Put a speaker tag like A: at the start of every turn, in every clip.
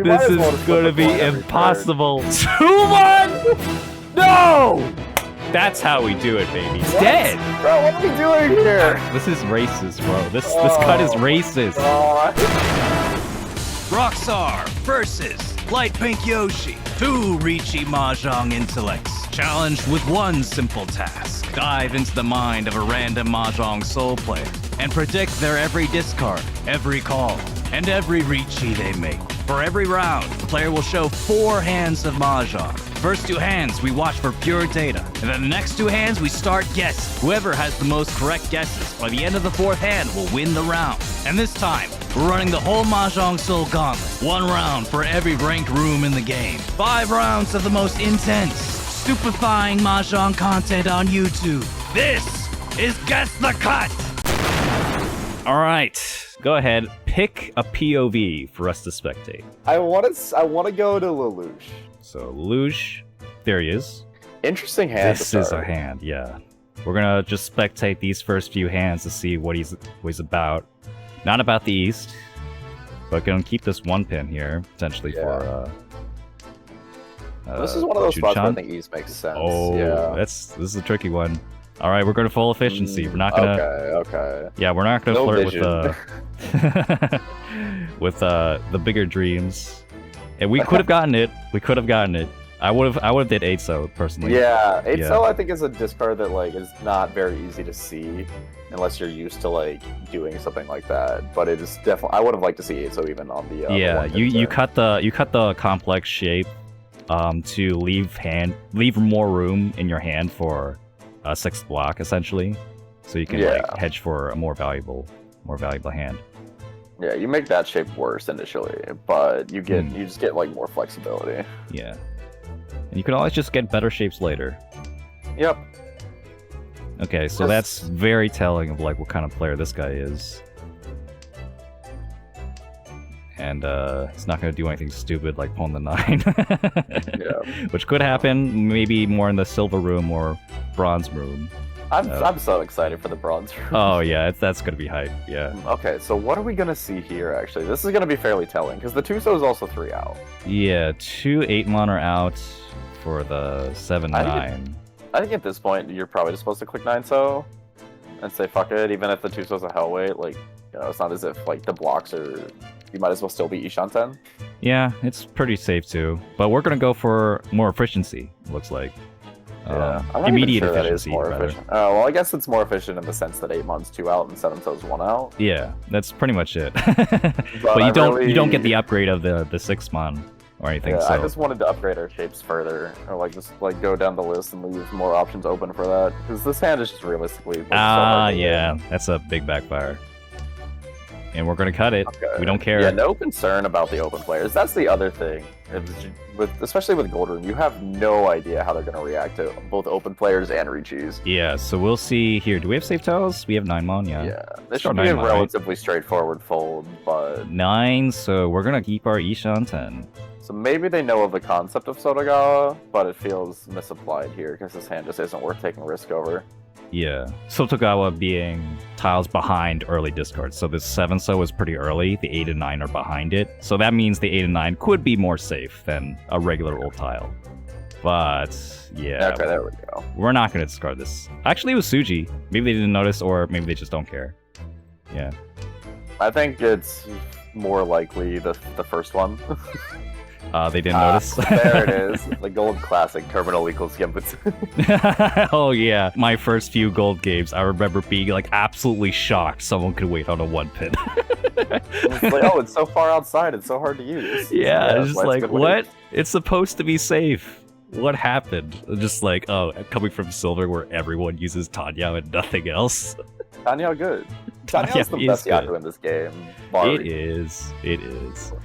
A: This is gonna be impossible. 2-1! No! That's how we do it, baby. He's dead.
B: Bro, what are we doing here?
A: This is racist, bro. This cut is racist.
C: Rockstar versus LightPinkYoshi. 2 Riichi Mahjong intellects challenged with one simple task. Dive into the mind of a random Mahjong Soul player and predict their every discard, every call, and every Riichi they make. For every round, the player will show 4 hands of Mahjong. First 2 hands, we watch for pure data. And then the next 2 hands, we start guessing. Whoever has the most correct guesses by the end of the 4th hand will win the round. And this time, we're running the whole Mahjong Soul gauntlet. 1 round for every ranked room in the game. 5 rounds of the most intense, stupefying Mahjong content on YouTube. This is Guess the Cut!
A: Alright, go ahead. Pick a POV for us to spectate.
B: I want to go to Lelouch.
A: So, Lelouch, there he is.
B: Interesting hand.
A: This is a hand, yeah. We're gonna just spectate these first few hands to see what he's about. Not about the East, but gonna keep this 1 pin here, potentially for
B: this is one of those spots where I think East makes sense.
A: Oh,
B: yeah.
A: This is a tricky one. Alright, we're going to full efficiency. We're not gonna...
B: Okay.
A: Yeah, we're not gonna flirt
B: vision.
A: with the bigger dreams. And we could have gotten it. I would have did 8-so personally.
B: Yeah, 8-so I think is a discard that like is not very easy to see unless you're used to like doing something like that. But it is definitely I would have liked to see 8-so even on the
A: yeah. You cut the complex shape to leave more room in your hand for a 6th block essentially, so you can like hedge for a more valuable hand.
B: Yeah, you make that shape worse initially, but you just get like more flexibility.
A: Yeah. And you can always just get better shapes later.
B: Yep.
A: Okay, so that's very telling of like what kind of player this guy is. And he's not going to do anything stupid like pawn the 9.
B: Yeah.
A: Which could happen, maybe more in the silver room or bronze room.
B: I'm so excited for the bronze room.
A: Oh yeah, that's going to be hype, yeah.
B: Okay, so what are we going to see here actually? This is going to be fairly telling, because the 2-so is also 3 out.
A: Yeah, 2 8-mon are out for the 7-9.
B: I think at this point, you're probably just supposed to click 9-so and say fuck it, even if the 2-so's a hell weight. Like, you know, it's not as if like the blocks are... You might as well still be Ishanten.
A: Yeah, it's pretty safe too. But we're gonna go for more efficiency, looks like.
B: Yeah,
A: immediate
B: sure
A: efficiency.
B: More efficient. Oh, well, I guess it's more efficient in the sense that 8-mon's 2 out and 7-so's 1 out.
A: Yeah, that's pretty much it. But you don't get the upgrade of the 6-mon or anything.
B: Yeah,
A: so.
B: I just wanted to upgrade our shapes further, or like just like go down the list and leave more options open for that. Because this hand is just realistically. Like,
A: yeah, that's a big backfire. And we're gonna cut it. Okay. We don't care.
B: Yeah, no concern about the open players. That's the other thing. Especially with Gold Room, you have no idea how they're gonna react to both open players and Riichis.
A: Yeah, so we'll see here. Do we have safe tells? We have 9-mon, yeah.
B: Yeah, this should be a relatively straightforward fold, but
A: 9, so we're gonna keep our Ishanten.
B: So maybe they know of the concept of Sotogawa, but it feels misapplied here because this hand just isn't worth taking risk over.
A: Yeah, Sotogawa being tiles behind early discards. So this 7-so is pretty early, the 8 and 9 are behind it. So that means the 8 and 9 could be more safe than a regular old tile. But, yeah.
B: Okay, there we go.
A: We're not going to discard this. Actually, it was Suji. Maybe they didn't notice, or maybe they just don't care. Yeah.
B: I think it's more likely the first one.
A: They didn't notice.
B: There it is. The gold classic, terminal equals Genbutsu.
A: Oh yeah, my first few gold games, I remember being like absolutely shocked someone could wait on a 1-pin.
B: It's like, oh, it's so far outside, it's so hard to use.
A: Yeah, it's just like, what? It's supposed to be safe. What happened? Just like, oh, coming from Silver where everyone uses Tanya and nothing else.
B: Tanya good. Tanya's the best Yaku in this game.
A: It is.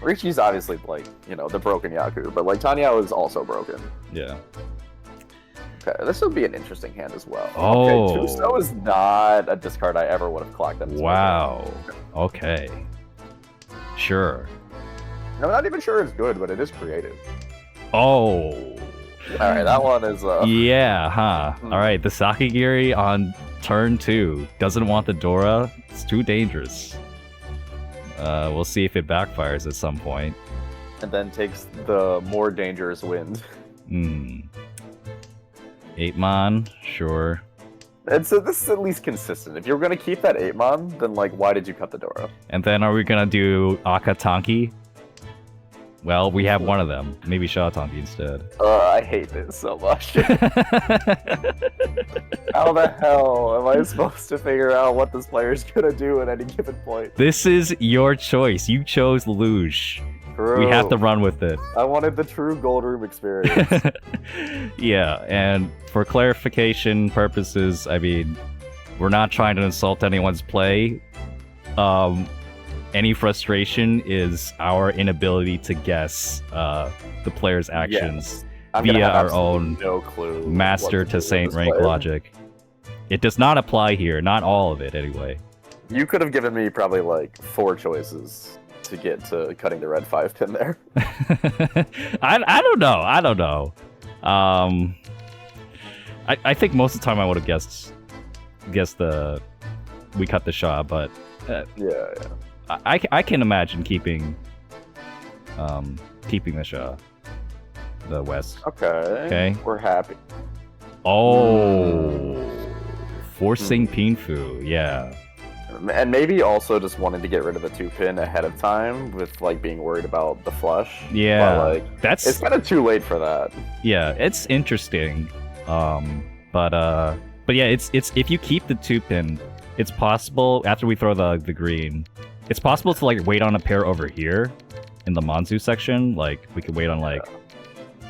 B: Riichi's obviously, like, you know, the broken Yaku, but, like, Tanya is also broken.
A: Yeah.
B: Okay, this would be an interesting hand as well.
A: Oh.
B: Okay, 2-so is not a discard I ever would have clocked them.
A: Wow. Okay. Sure.
B: I'm not even sure it's good, but it is creative.
A: Oh.
B: Alright, that one is,
A: Yeah, huh. Alright, the Sakigiri on turn 2 doesn't want the Dora. It's too dangerous. We'll see if it backfires at some point.
B: and then takes the more dangerous wind.
A: 8-mon, sure.
B: And so this is at least consistent. If you're gonna keep that 8-mon, then like, why did you cut the Dora?
A: And then are we gonna do Akatanki? Well, we have one of them. Maybe Shatanki instead.
B: I hate this so much. How the hell am I supposed to figure out what this player's gonna do at any given point?
A: This is your choice. You chose Lelouch.
B: True.
A: We have to run with it.
B: I wanted the true Gold Room experience.
A: Yeah, and for clarification purposes, I mean, we're not trying to insult anyone's play. Any frustration is our inability to guess the player's actions via our own
B: no clue
A: master to saint rank logic. It does not apply here, not all of it anyway.
B: You could have given me probably like 4 choices to get to cutting the red 5-pin there.
A: I don't know. I think most of the time I would have guessed we cut the Sha, but
B: yeah.
A: I can imagine keeping the Sha, the West.
B: Okay. We're happy.
A: Oh, forcing Pinfu, yeah.
B: And maybe also just wanting to get rid of the 2-pin ahead of time with like being worried about the flush.
A: Yeah,
B: but, like,
A: that's
B: it's kind of too late for that.
A: Yeah, it's interesting. But yeah, it's if you keep the 2-pin, it's possible after we throw the green. It's possible to like wait on a pair over here in the Monzu section. Like we could wait on like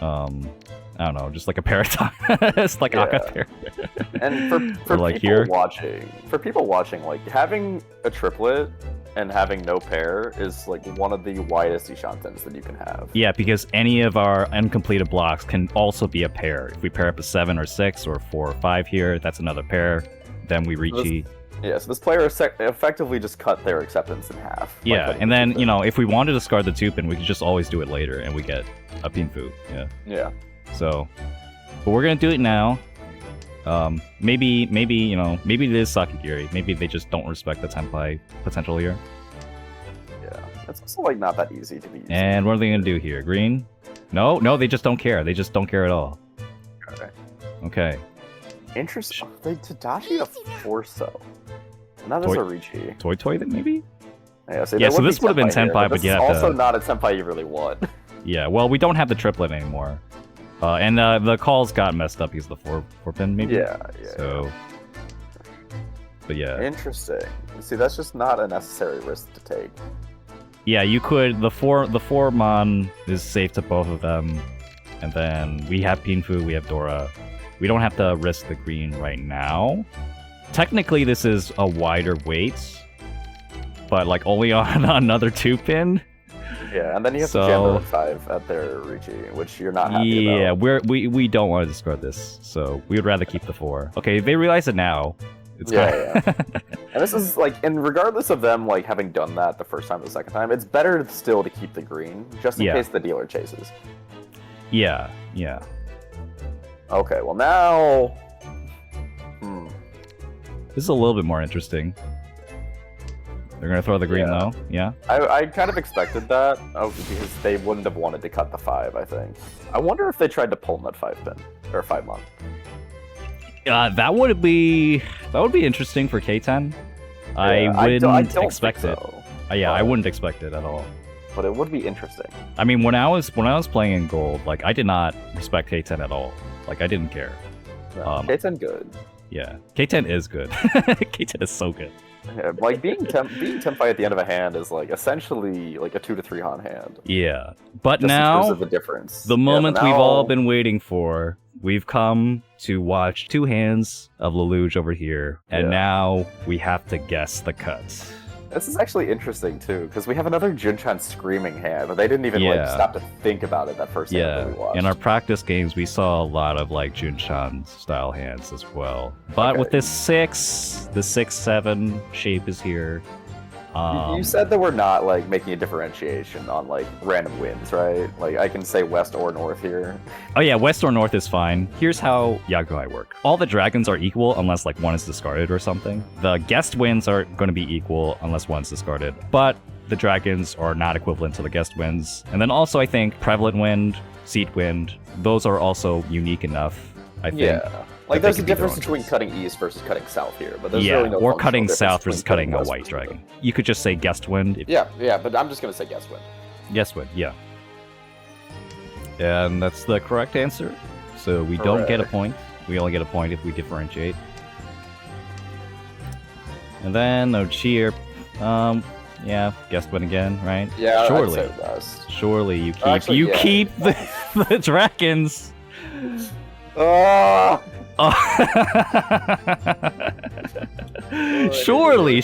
A: I don't know, just like a pair of time. It's like Aka pair.
B: And for
A: like
B: people
A: here
B: watching, like having a triplet and having no pair is like one of the widest Ishantens that you can have.
A: Yeah, because any of our uncompleted blocks can also be a pair. If we pair up a 7 or 6 or 4 or 5 here, that's another pair. Then we Riichi.
B: Yeah, so this player effectively just cut their acceptance in half.
A: Yeah, and then, you know, if we want to discard the 2-pin, we could just always do it later, and we get a Pinfu.
B: Yeah.
A: So, but we're gonna do it now. Maybe, you know, maybe it is Sakigiri. Maybe they just don't respect the Tenpai potential here.
B: Yeah, it's also, like, not that easy to be using.
A: And what are they gonna do here? Green? No, they just don't care. They just don't care at all. Okay.
B: Interesting. They Tadashi a Forso. Now there's a Riichi.
A: Toy then maybe?
B: Yeah, so
A: this would have been Tenpai, but yeah.
B: Also not a Tenpai you really want.
A: Yeah, well, we don't have the triplet anymore. And the calls got messed up because of the 4-pin, maybe?
B: Yeah.
A: So... But yeah.
B: Interesting. See, that's just not a necessary risk to take.
A: Yeah, you could... The 4-mon is safe to both of them. And then we have Pinfu, we have Dora. We don't have to risk the green right now. Technically, this is a wider weight. But, like, only on another 2-pin.
B: Yeah, and then you have to jam the 5 at their Riichi, which you're not happy about.
A: Yeah, we don't want to discard this, so we would rather keep the 4. Okay, they realize it now. It's
B: yeah. And this is like, and regardless of them like having done that the first time or the second time, it's better still to keep the green, just in case the dealer chases.
A: Yeah.
B: Okay, well now...
A: This is a little bit more interesting. They're gonna throw the green though, yeah?
B: I kind of expected that, because they wouldn't have wanted to cut the 5, I think. I wonder if they tried to pull that 5-pin, or 5-mon.
A: That would be interesting for K10. I wouldn't expect it. I wouldn't expect it at all.
B: But it would be interesting.
A: I mean, when I was playing in gold, like I did not respect K10 at all. Like I didn't care.
B: K10 good.
A: Yeah, K10 is good. K10 is so good.
B: Yeah, like being Tenpai at the end of a hand is like essentially like a 2 to 3 Han hand.
A: Yeah, but
B: just
A: now
B: in terms of the difference.
A: The moment we've all been waiting for, we've come to watch 2 hands of Lelouch over here, and now we have to guess the cuts.
B: This is actually interesting too, because we have another Junchan screaming hand, but they didn't even like stop to think about it that first hand that we watched.
A: In our practice games, we saw a lot of like Junchan style hands as well. But with this 6, the 6-7 shape is here.
B: You said that we're not like making a differentiation on like random wins, right? Like I can say west or north here.
A: Oh yeah, west or north is fine. Here's how Yakuza work. All the dragons are equal unless like one is discarded or something. The guest wins are going to be equal unless one's discarded. But the dragons are not equivalent to the guest winds. And then also I think prevalent wind, seed wind, those are also unique enough, I think.
B: Yeah. Like, there's a difference between cutting east versus cutting south here, but there's really no
A: or
B: functional
A: cutting
B: difference
A: south versus
B: between
A: cutting a
B: west
A: white
B: versus
A: dragon. You could just say guest wind.
B: Yeah, but I'm just gonna say guest wind.
A: Guest wind, yeah. And that's the correct answer. So we don't get a point. We only get a point if we differentiate. And then no cheer. Yeah, guest wind again, right?
B: Yeah,
A: surely.
B: I'd say west.
A: Surely you keep
B: Actually,
A: keep the dragons.
B: Oh!
A: surely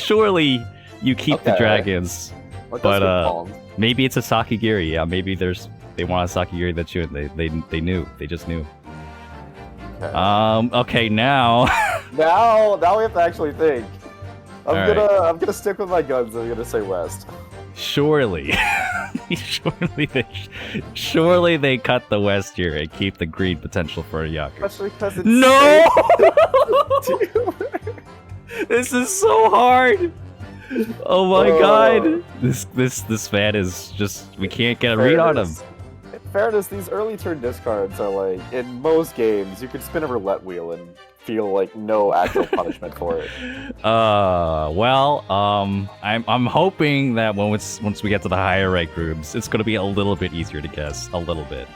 A: you keep the dragons.
B: But
A: maybe it's a Sakigiri. Yeah, maybe they want a Sakigiri that you and they knew. They just knew. Okay, now
B: now we have to actually think. I'm
A: Alright.
B: gonna stick with my guns. I'm gonna say west.
A: surely surely they cut the west here and keep the green potential for a Yakuza.
B: Especially because it's
A: No! This is so hard. Oh my god. This fan is just, we can't get a read on him.
B: In fairness, these early turn discards are like, in most games, you could spin a roulette wheel and feel like no actual punishment for it.
A: Well, I'm hoping that once we get to the higher rank groups, it's gonna be a little bit easier to guess, a little bit.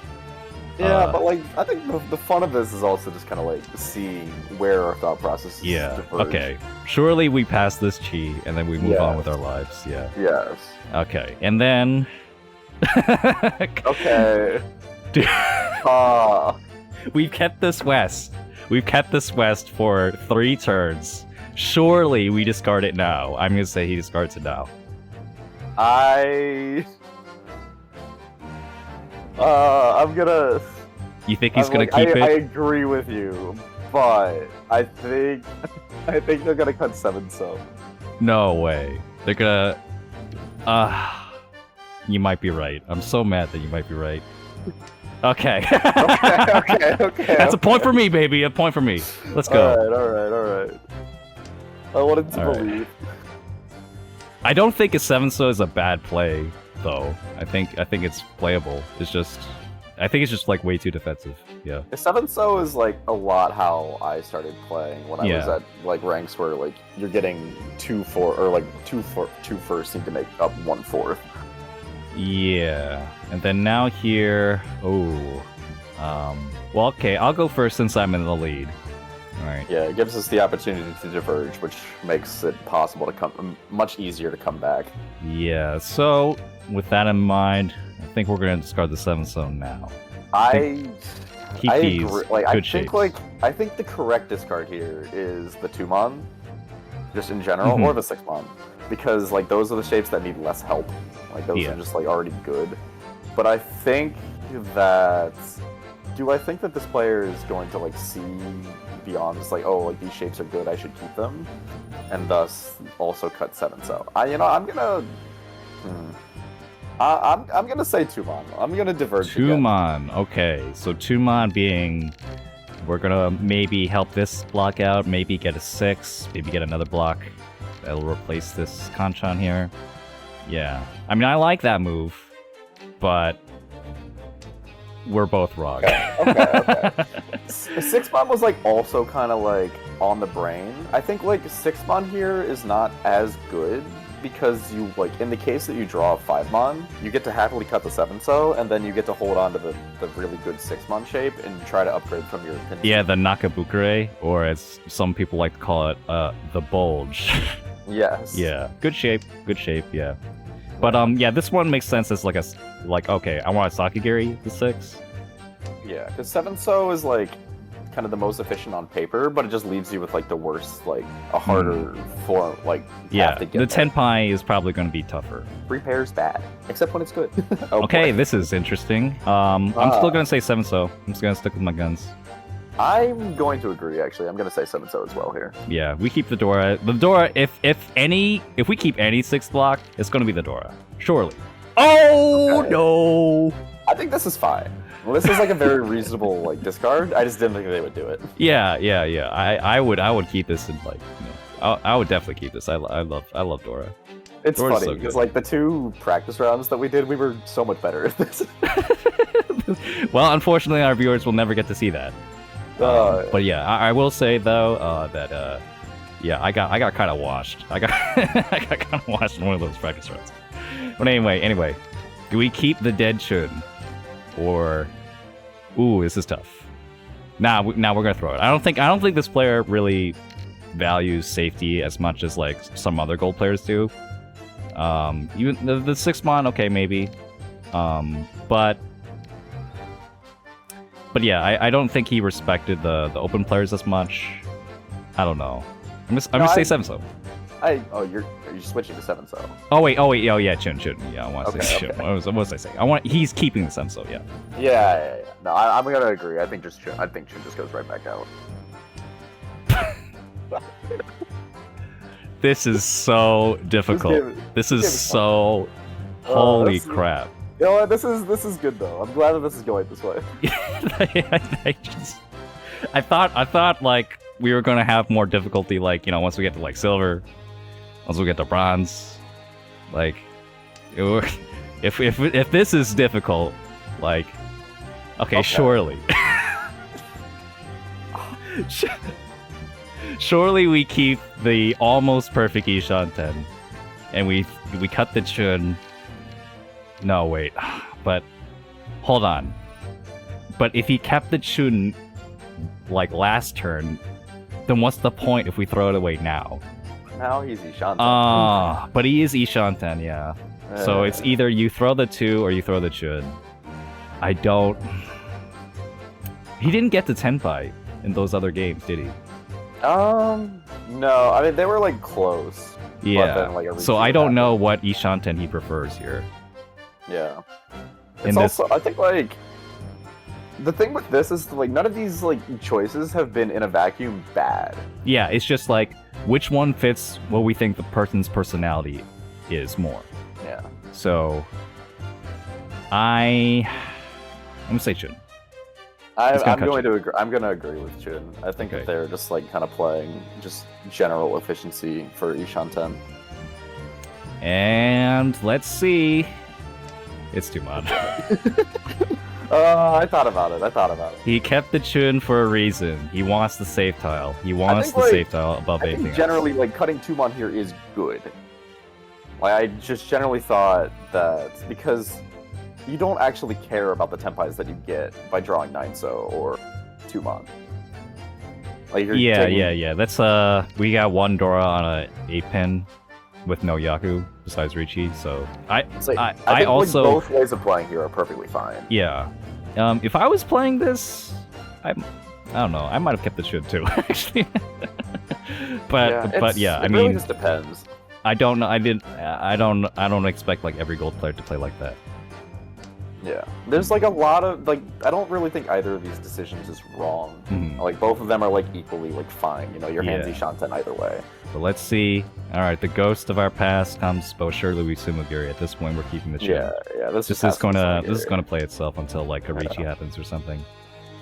B: Yeah, but like, I think the fun of this is also just kind of like seeing where our thought process is.
A: Yeah.
B: diverge.
A: Okay. Surely we pass this chi and then we move on with our lives. Yeah.
B: Yes.
A: Okay. And then.
B: Okay.
A: We've kept this west. We've kept this west for 3 turns. Surely we discard it now. I'm gonna say he discards it now.
B: I'm gonna.
A: You think he's gonna keep it?
B: I agree with you, but I think they're gonna cut 7 so.
A: No way. They're gonna. You might be right. I'm so mad that you might be right. Okay.
B: okay.
A: That's a point for me, baby. A point for me. Let's go.
B: All right. I wanted to believe.
A: I don't think a 7-so is a bad play, though. I think it's playable. I think it's just like way too defensive. Yeah.
B: The 7-so is like a lot how I started playing when I was at like ranks where like you're getting 2-4 or like 2 firsts seem to make up 1/4.
A: Yeah. And then now here, well, okay, I'll go first since I'm in the lead. All right.
B: Yeah, it gives us the opportunity to diverge, which makes it possible to come much easier to come back.
A: Yeah. So with that in mind, I think we're gonna discard the 7-so now.
B: I agree. Like
A: I
B: think the correct discard here is the 2-mon, just in general, or the 6-mon, because like those are the shapes that need less help. Like those are just like already good. But I think that this player is going to like see beyond just like, oh, like these shapes are good, I should keep them, and thus also cut 7-so. I'm gonna say 2-mon. I'm gonna diverge.
A: 2-mon. Okay, so 2-mon being, we're gonna maybe help this block out, maybe get a 6, maybe get another block that'll replace this Kanchan here. Yeah, I mean I like that move, but we're both wrong.
B: Okay. 6-mon was like also kind of like on the brain. I think like 6-mon here is not as good because you like in the case that you draw a 5-mon, you get to happily cut the 7-so, and then you get to hold on to the really good 6-mon shape and try to upgrade from your opinion.
A: Yeah, the Nakabukure, or as some people like to call it, the bulge.
B: Yes.
A: Yeah, good shape, yeah. But yeah, this one makes sense as okay, I want a Sakigiri, the 6.
B: Yeah, because 7-so is like kind of the most efficient on paper, but it just leaves you with like the worst, like a harder form, like
A: the Tenpai is probably going to be tougher.
B: 3 pairs bad, except when it's good.
A: Okay, this is interesting. I'm still going to say 7-so. I'm just going to stick with my guns.
B: I'm going to agree, actually. I'm going to say 7-so as well here.
A: Yeah, we keep the Dora. The Dora, if we keep any 6th block, it's going to be the Dora. Surely. Oh, okay. No!
B: I think this is fine. Well, this is like a very reasonable like discard. I just didn't think they would do it.
A: Yeah. I would keep this in like, I would definitely keep this. I love Dora.
B: It's
A: Dora's
B: funny
A: so
B: because
A: good.
B: like the 2 practice rounds that we did, we were so much better at this.
A: Well, unfortunately, our viewers will never get to see that. But yeah, I will say though that yeah, I got kind of washed. I got I got kind of washed in one of those practice rounds. But anyway, do we keep the dead Chun, or ooh, this is tough. Now we're gonna throw it. I don't think this player really values safety as much as like some other gold players do. Even the 6-mon, okay, maybe. But yeah, I don't think he respected the open players as much. I don't know. I'm just say 7-so.
B: You're switching to 7-so.
A: Oh yeah, Chun. Yeah, I want to say Chun.
B: Okay.
A: What was I saying? He's keeping the 7-so, yeah.
B: Yeah. No, I'm gonna agree. I think Chun just goes right back out.
A: This is so difficult. This is so holy crap.
B: You know what? This is good though. I'm glad that this is going this way.
A: I thought like we were gonna have more difficulty, like, you know, once we get to like silver, once we get to bronze, like if this is difficult, like okay. Surely. Surely we keep the almost perfect Ishanten, and we cut the Chun. No, wait, but hold on. But if he kept the Chun like last turn, then what's the point if we throw it away now?
B: Now he's Ishanten.
A: But he is Ishanten, yeah. So it's either you throw the 2 or you throw the Chun. I don't. He didn't get to Tenpai in those other games, did he?
B: No. I mean, they were like close.
A: Yeah.
B: But then, like,
A: So I don't know what Ishanten he prefers here.
B: Yeah. It's also, I think, like, the thing with this is, like, none of these, like, choices have been in a vacuum bad.
A: Yeah, it's just like which one fits what we think the person's personality is more.
B: Yeah.
A: So I'm gonna say Chun.
B: I'm going to agree with Chun. I think that they're just like kind of playing just general efficiency for Ishanten.
A: And let's see. It's too much.
B: I thought about it.
A: He kept the Chun for a reason. He wants the save tile. He wants the save tile above anything else.
B: Generally, like, cutting 2-mon here is good. Like, I just generally thought that because you don't actually care about the Tenpais that you get by drawing 9-so or 2-mon. Like,
A: yeah. That's we got 1 Dora on a 8-pin with no Yaku besides Riichi, so I think also
B: like, both ways of playing here are perfectly fine.
A: Yeah. If I was playing this, I don't know. I might have kept the Chun too, actually. but yeah, I mean,
B: really just depends.
A: I don't know. I don't expect like every gold player to play like that.
B: Yeah, there's like a lot of like. I don't really think either of these decisions is wrong.
A: Mm-hmm.
B: Like both of them are like equally like fine. You know, your hands Ishanten either way.
A: But let's see. All right, the ghost of our past comes, but surely we Sumagiri. At this point, we're keeping the Chun.
B: Yeah.
A: This is gonna play itself until like a Riichi happens or something.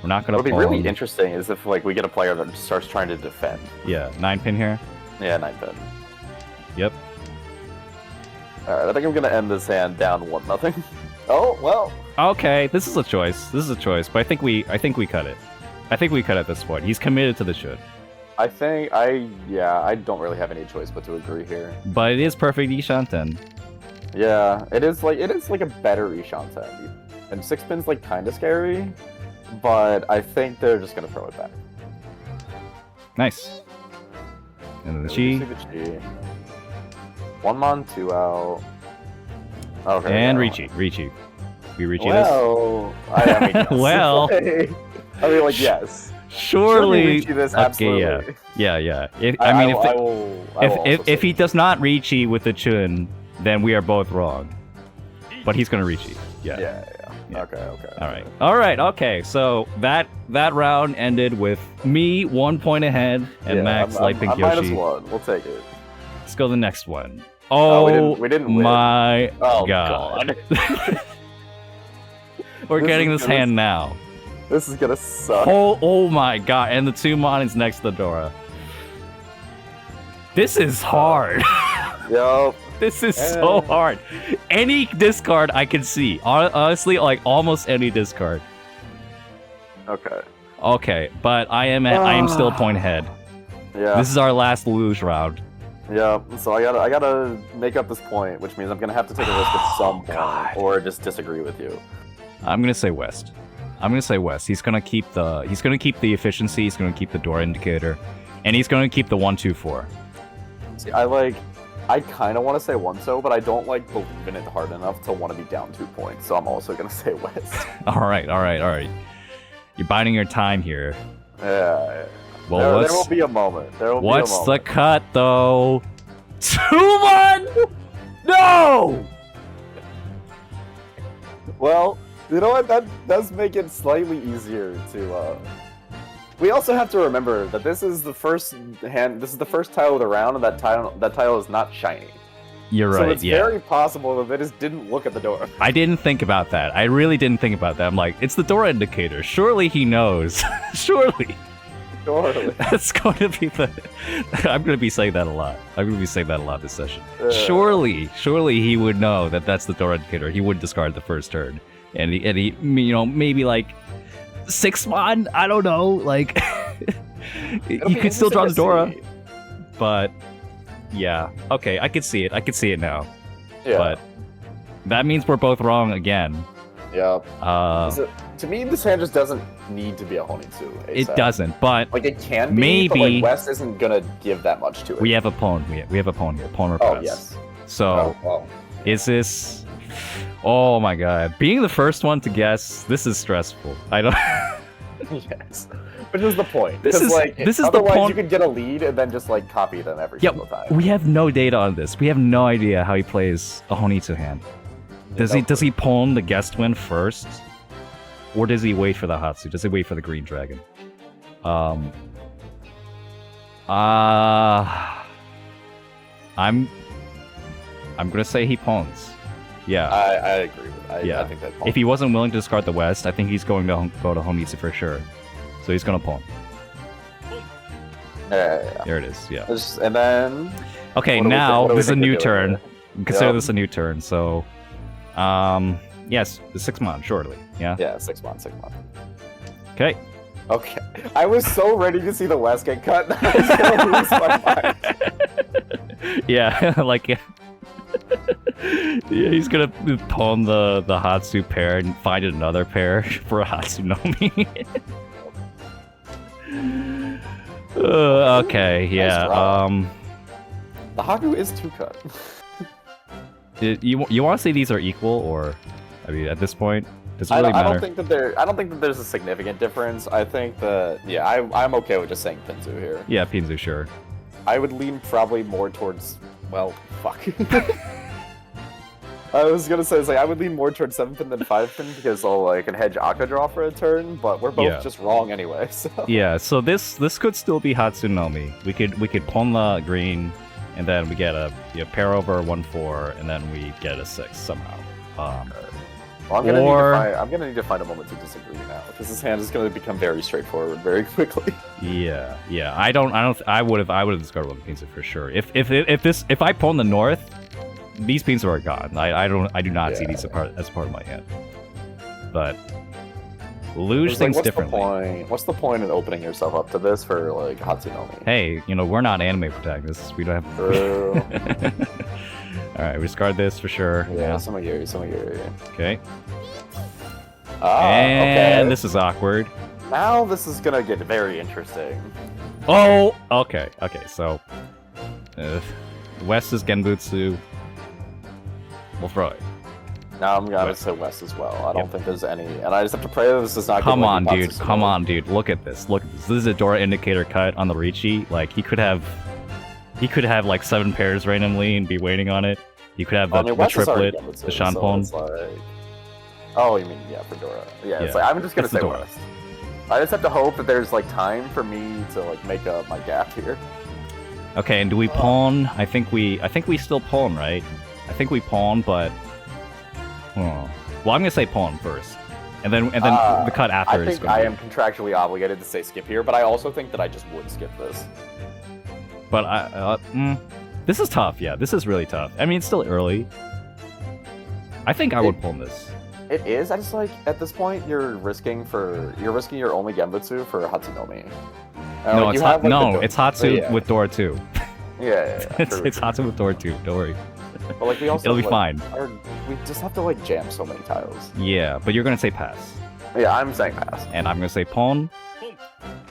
A: We're not gonna.
B: What'll be really interesting is if like we get a player that starts trying to defend.
A: Yeah, 9-pin here.
B: Yeah, 9-pin.
A: Yep.
B: All right, I think I'm gonna end this hand down 1-0. Oh well.
A: Okay, this is a choice. But I think we cut it. I think we cut at this point. He's committed to the Chun.
B: I don't really have any choice but to agree here.
A: But it is perfect Ishanten.
B: Yeah, it is like a better Ishanten. And 6-pin's like kind of scary, but I think they're just gonna throw it back.
A: Nice. And then the Chi.
B: 1-mon, 2 out. Okay.
A: And Riichi. We Riichi
B: well,
A: this?
B: I mean, yes.
A: Well.
B: I mean, like, yes.
A: Surely.
B: Riichi this, absolutely.
A: Okay, yeah. If he does not Riichi with the Chun, then we are both wrong. But he's gonna Riichi. Yeah. Okay. All right. Okay. So that round ended with me 1 point ahead and Max LightPinkYoshi.
B: -1. We'll take it.
A: Let's go to the next one. Oh,
B: we didn't win.
A: My
B: God.
A: We're getting this hand now.
B: This is gonna suck.
A: Oh my god, and the 2-mon is next to the Dora. This is hard.
B: Yup.
A: This is so hard. Any discard I can see. Honestly, like almost any discard.
B: Okay.
A: Okay, but I am still a point ahead.
B: Yeah.
A: This is our last lose round.
B: Yeah, so I gotta make up this point, which means I'm gonna have to take a risk at some point, or just disagree with you.
A: I'm gonna say West. He's gonna keep the efficiency. He's gonna keep the door indicator, and he's gonna keep the 1-2-4.
B: See, I kind of want to say One-So, but I don't like believe in it hard enough to want to be down 2 points. So I'm also gonna say West.
A: All right. You're biding your time here.
B: Yeah.
A: Well,
B: there will be a moment.
A: What's the cut though? 2-1. No.
B: Well, you know what? That does make it slightly easier to. We also have to remember that this is the first tile of the round, and that tile is not shiny.
A: You're right.
B: So it's very possible that they just didn't look at the door.
A: I didn't think about that. I really didn't think about that. I'm like, it's the door indicator. Surely he knows. Surely. That's going to be the. I'm going to be saying that a lot. This session. Surely he would know that that's the door indicator. He would discard the first turn, and he maybe like 6-mon. I don't know. Like you could still draw the Dora, but yeah. Okay, I could see it now. Yeah. But that means we're both wrong again.
B: Yeah. To me, this hand just doesn't need to be a Honitsu.
A: It doesn't, but
B: like it can be.
A: Maybe
B: but, like, West isn't gonna give that much to it.
A: We have a pawn. We have a pawn here. Pawn request.
B: Oh yes.
A: So, is this? Oh my god! Being the first one to guess, this is stressful. I don't.
B: Yes. Which is the point.
A: This is the
B: otherwise you could get a lead and then just like copy them every single time.
A: We have no data on this. We have no idea how he plays a Honitsu hand. Does he pawn the guest win first? Or does he wait for the Hatsu? Does he wait for the green dragon? I'm gonna say he pawns. Yeah.
B: I agree with that. I think that
A: if he wasn't willing to discard the West, I think he's going to go to Honitsu for sure. So he's gonna pawn.
B: Yeah.
A: There it is, yeah.
B: And then...
A: Okay, now this is a new turn. Consider this a new turn, so... yes, the 6-mon, surely. Yeah?
B: Yeah, 6-mon.
A: Okay.
B: Okay. I was so ready to see the West get cut, I was gonna lose my mind.
A: Yeah, like... Yeah, he's gonna pawn the Hatsu pair and find another pair for a Hatsunomi. Okay, yeah.
B: The Haku is 2-cut.
A: You want to say these are equal, or I mean, at this point, does it really matter?
B: I don't think that there's a significant difference. I think that I'm okay with just saying Pinzu here.
A: Yeah, Pinzu, sure.
B: I would lean probably more towards fuck. I was gonna say I would lean more towards 7-pin than 5-pin because I can hedge Akka draw for a turn, but we're both just wrong anyway. So.
A: Yeah, so this could still be Hatsunomi. We could pawn the green, and then we get a pair over 1-4, and then we get a 6 somehow.
B: Well, I'm gonna need to find a moment to disagree now because this hand is gonna become very straightforward very quickly.
A: Yeah. I would have discarded one Pinzu for sure. If I pawn the north, these Pinzu are gone. I do not see these as part of my hand. But luge things differently.
B: What's the point in opening yourself up to this for Hatsunomi?
A: Hey, we're not anime protagonists. We don't have.
B: True.
A: All right, we discard this for sure.
B: Yeah, Samagiri.
A: Okay.
B: Okay.
A: This is awkward.
B: Now this is gonna get very interesting.
A: Oh, okay. So, West is Genbutsu. We'll throw it.
B: Now I'm gonna say West as well. I don't think there's any, and I just have to pray that this does not.
A: Come on, dude. Look at this. This is a Dora indicator cut on the Riichi. Like he could have like 7 pairs randomly and be waiting on it. You could have the triplet, the Shanpon.
B: So oh, you mean for Dora? Yeah. It's I'm just gonna say West. I just have to hope that there's time for me to make up my gap here.
A: Okay, and do we pawn? I think we still pawn, right? I think we pawn, but well, I'm gonna say pawn first, and then the cut after.
B: I think I am contractually obligated to say skip here, but I also think that I just would skip this.
A: But This is tough, yeah. This is really tough. I mean, it's still early. I think I would pull this.
B: It is. I just like at this point you're risking your only Genbutsu for Hatsunomi.
A: No, it's
B: have, like,
A: it's Hatsu with Dora 2.
B: Yeah.
A: It's Hatsu with Dora 2. Don't worry.
B: But like we also
A: it'll be fine.
B: We just have to like jam so many tiles.
A: Yeah, but you're gonna say pass.
B: Yeah, I'm saying pass.
A: And I'm gonna say pawn.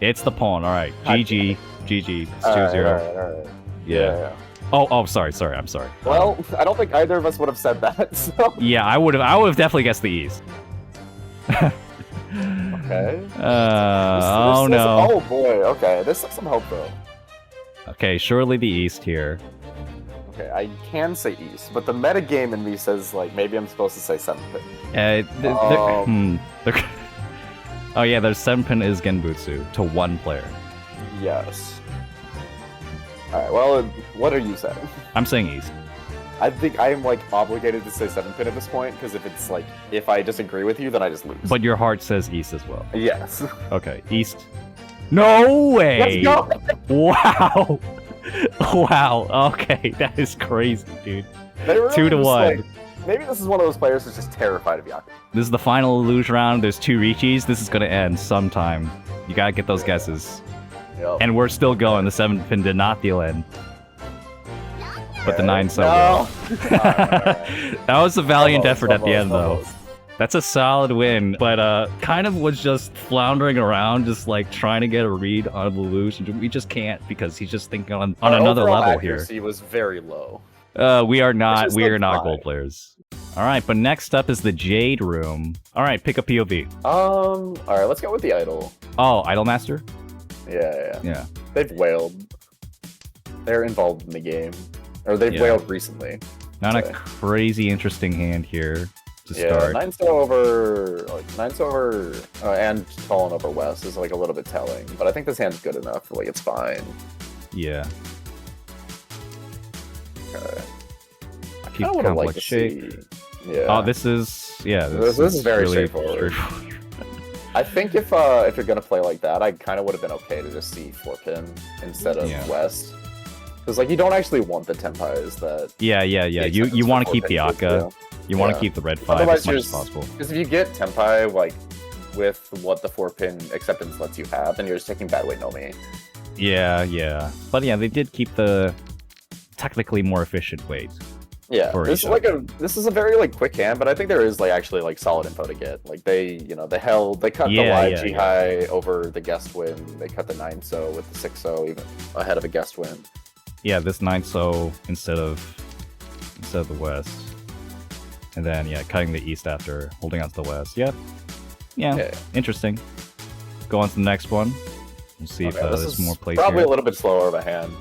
A: It's the pawn. All right. GG. GG. It's 2-0.
B: All right.
A: Yeah. Oh, sorry. I'm sorry.
B: Well, I don't think either of us would have said that. So.
A: Yeah, I would have definitely guessed the East.
B: Okay.
A: Oh no.
B: Oh boy. Okay, this has some hope though.
A: Okay, surely the East here.
B: Okay, I can say East, but the metagame in me says like maybe I'm supposed to say 7-pin.
A: Oh yeah, there's 7-pin is Genbutsu to one player.
B: Yes. Alright, well, what are you saying?
A: I'm saying East.
B: I think I am like obligated to say 7-pin at this point, because if I disagree with you, then I just lose.
A: But your heart says East as well.
B: Yes.
A: Okay, East. No way!
B: Let's go!
A: Wow! Wow, okay, that is crazy, dude.
B: Really
A: 2-1.
B: Like, maybe this is one of those players who's just terrified of Yakuza.
A: This is the final luge round, there's 2 Riichis, this is gonna end sometime. You gotta get those guesses.
B: Yep.
A: And we're still going, the 7-pin did not deal in. But the 9 so
B: no.
A: That was a valiant effort at the end, though.
B: Almost.
A: That's a solid win, but kind of was just floundering around, just like trying to get a read on the luge. We just can't because he's just thinking on another level here.
B: He was very low.
A: We are not
B: fine.
A: gold players. All right, but next up is the Jade room. All right, pick a POV.
B: All right, let's go with the idol.
A: Oh, Idolmaster?
B: Yeah. They've wailed. They're involved in the game, or they've wailed recently.
A: Not a crazy interesting hand here to
B: yeah,
A: start.
B: 9-so over, and fallen over West is like a little bit telling, but I think this hand's good enough. Like it's fine.
A: Yeah.
B: Okay.
A: Keep complex shape.
B: Yeah.
A: Oh, this is
B: This is very
A: really
B: straightforward. I think if you're gonna play like that, I kind of would have been okay to just see 4-pin instead of West, because like you don't actually want the tempais that.
A: Yeah. You want to keep the Akka. You want to keep the red 5 as much as possible.
B: Because if you get tempai like with what the 4-pin acceptance lets you have, then you're just taking bad weight Nomi.
A: Yeah. But yeah, they did keep the technically more efficient weight.
B: Yeah, this is a very like quick hand, but I think there is like actually like solid info to get. Like they cut the live G high over the guest win. They cut the 9-so with the 6-so even ahead of a guest win.
A: Yeah, this 9-so instead of the West, and then cutting the East after holding on to the West. Yeah. Interesting. Go on to the next one. We'll see if there's more plays.
B: Probably
A: here.
B: A little bit slower of a hand.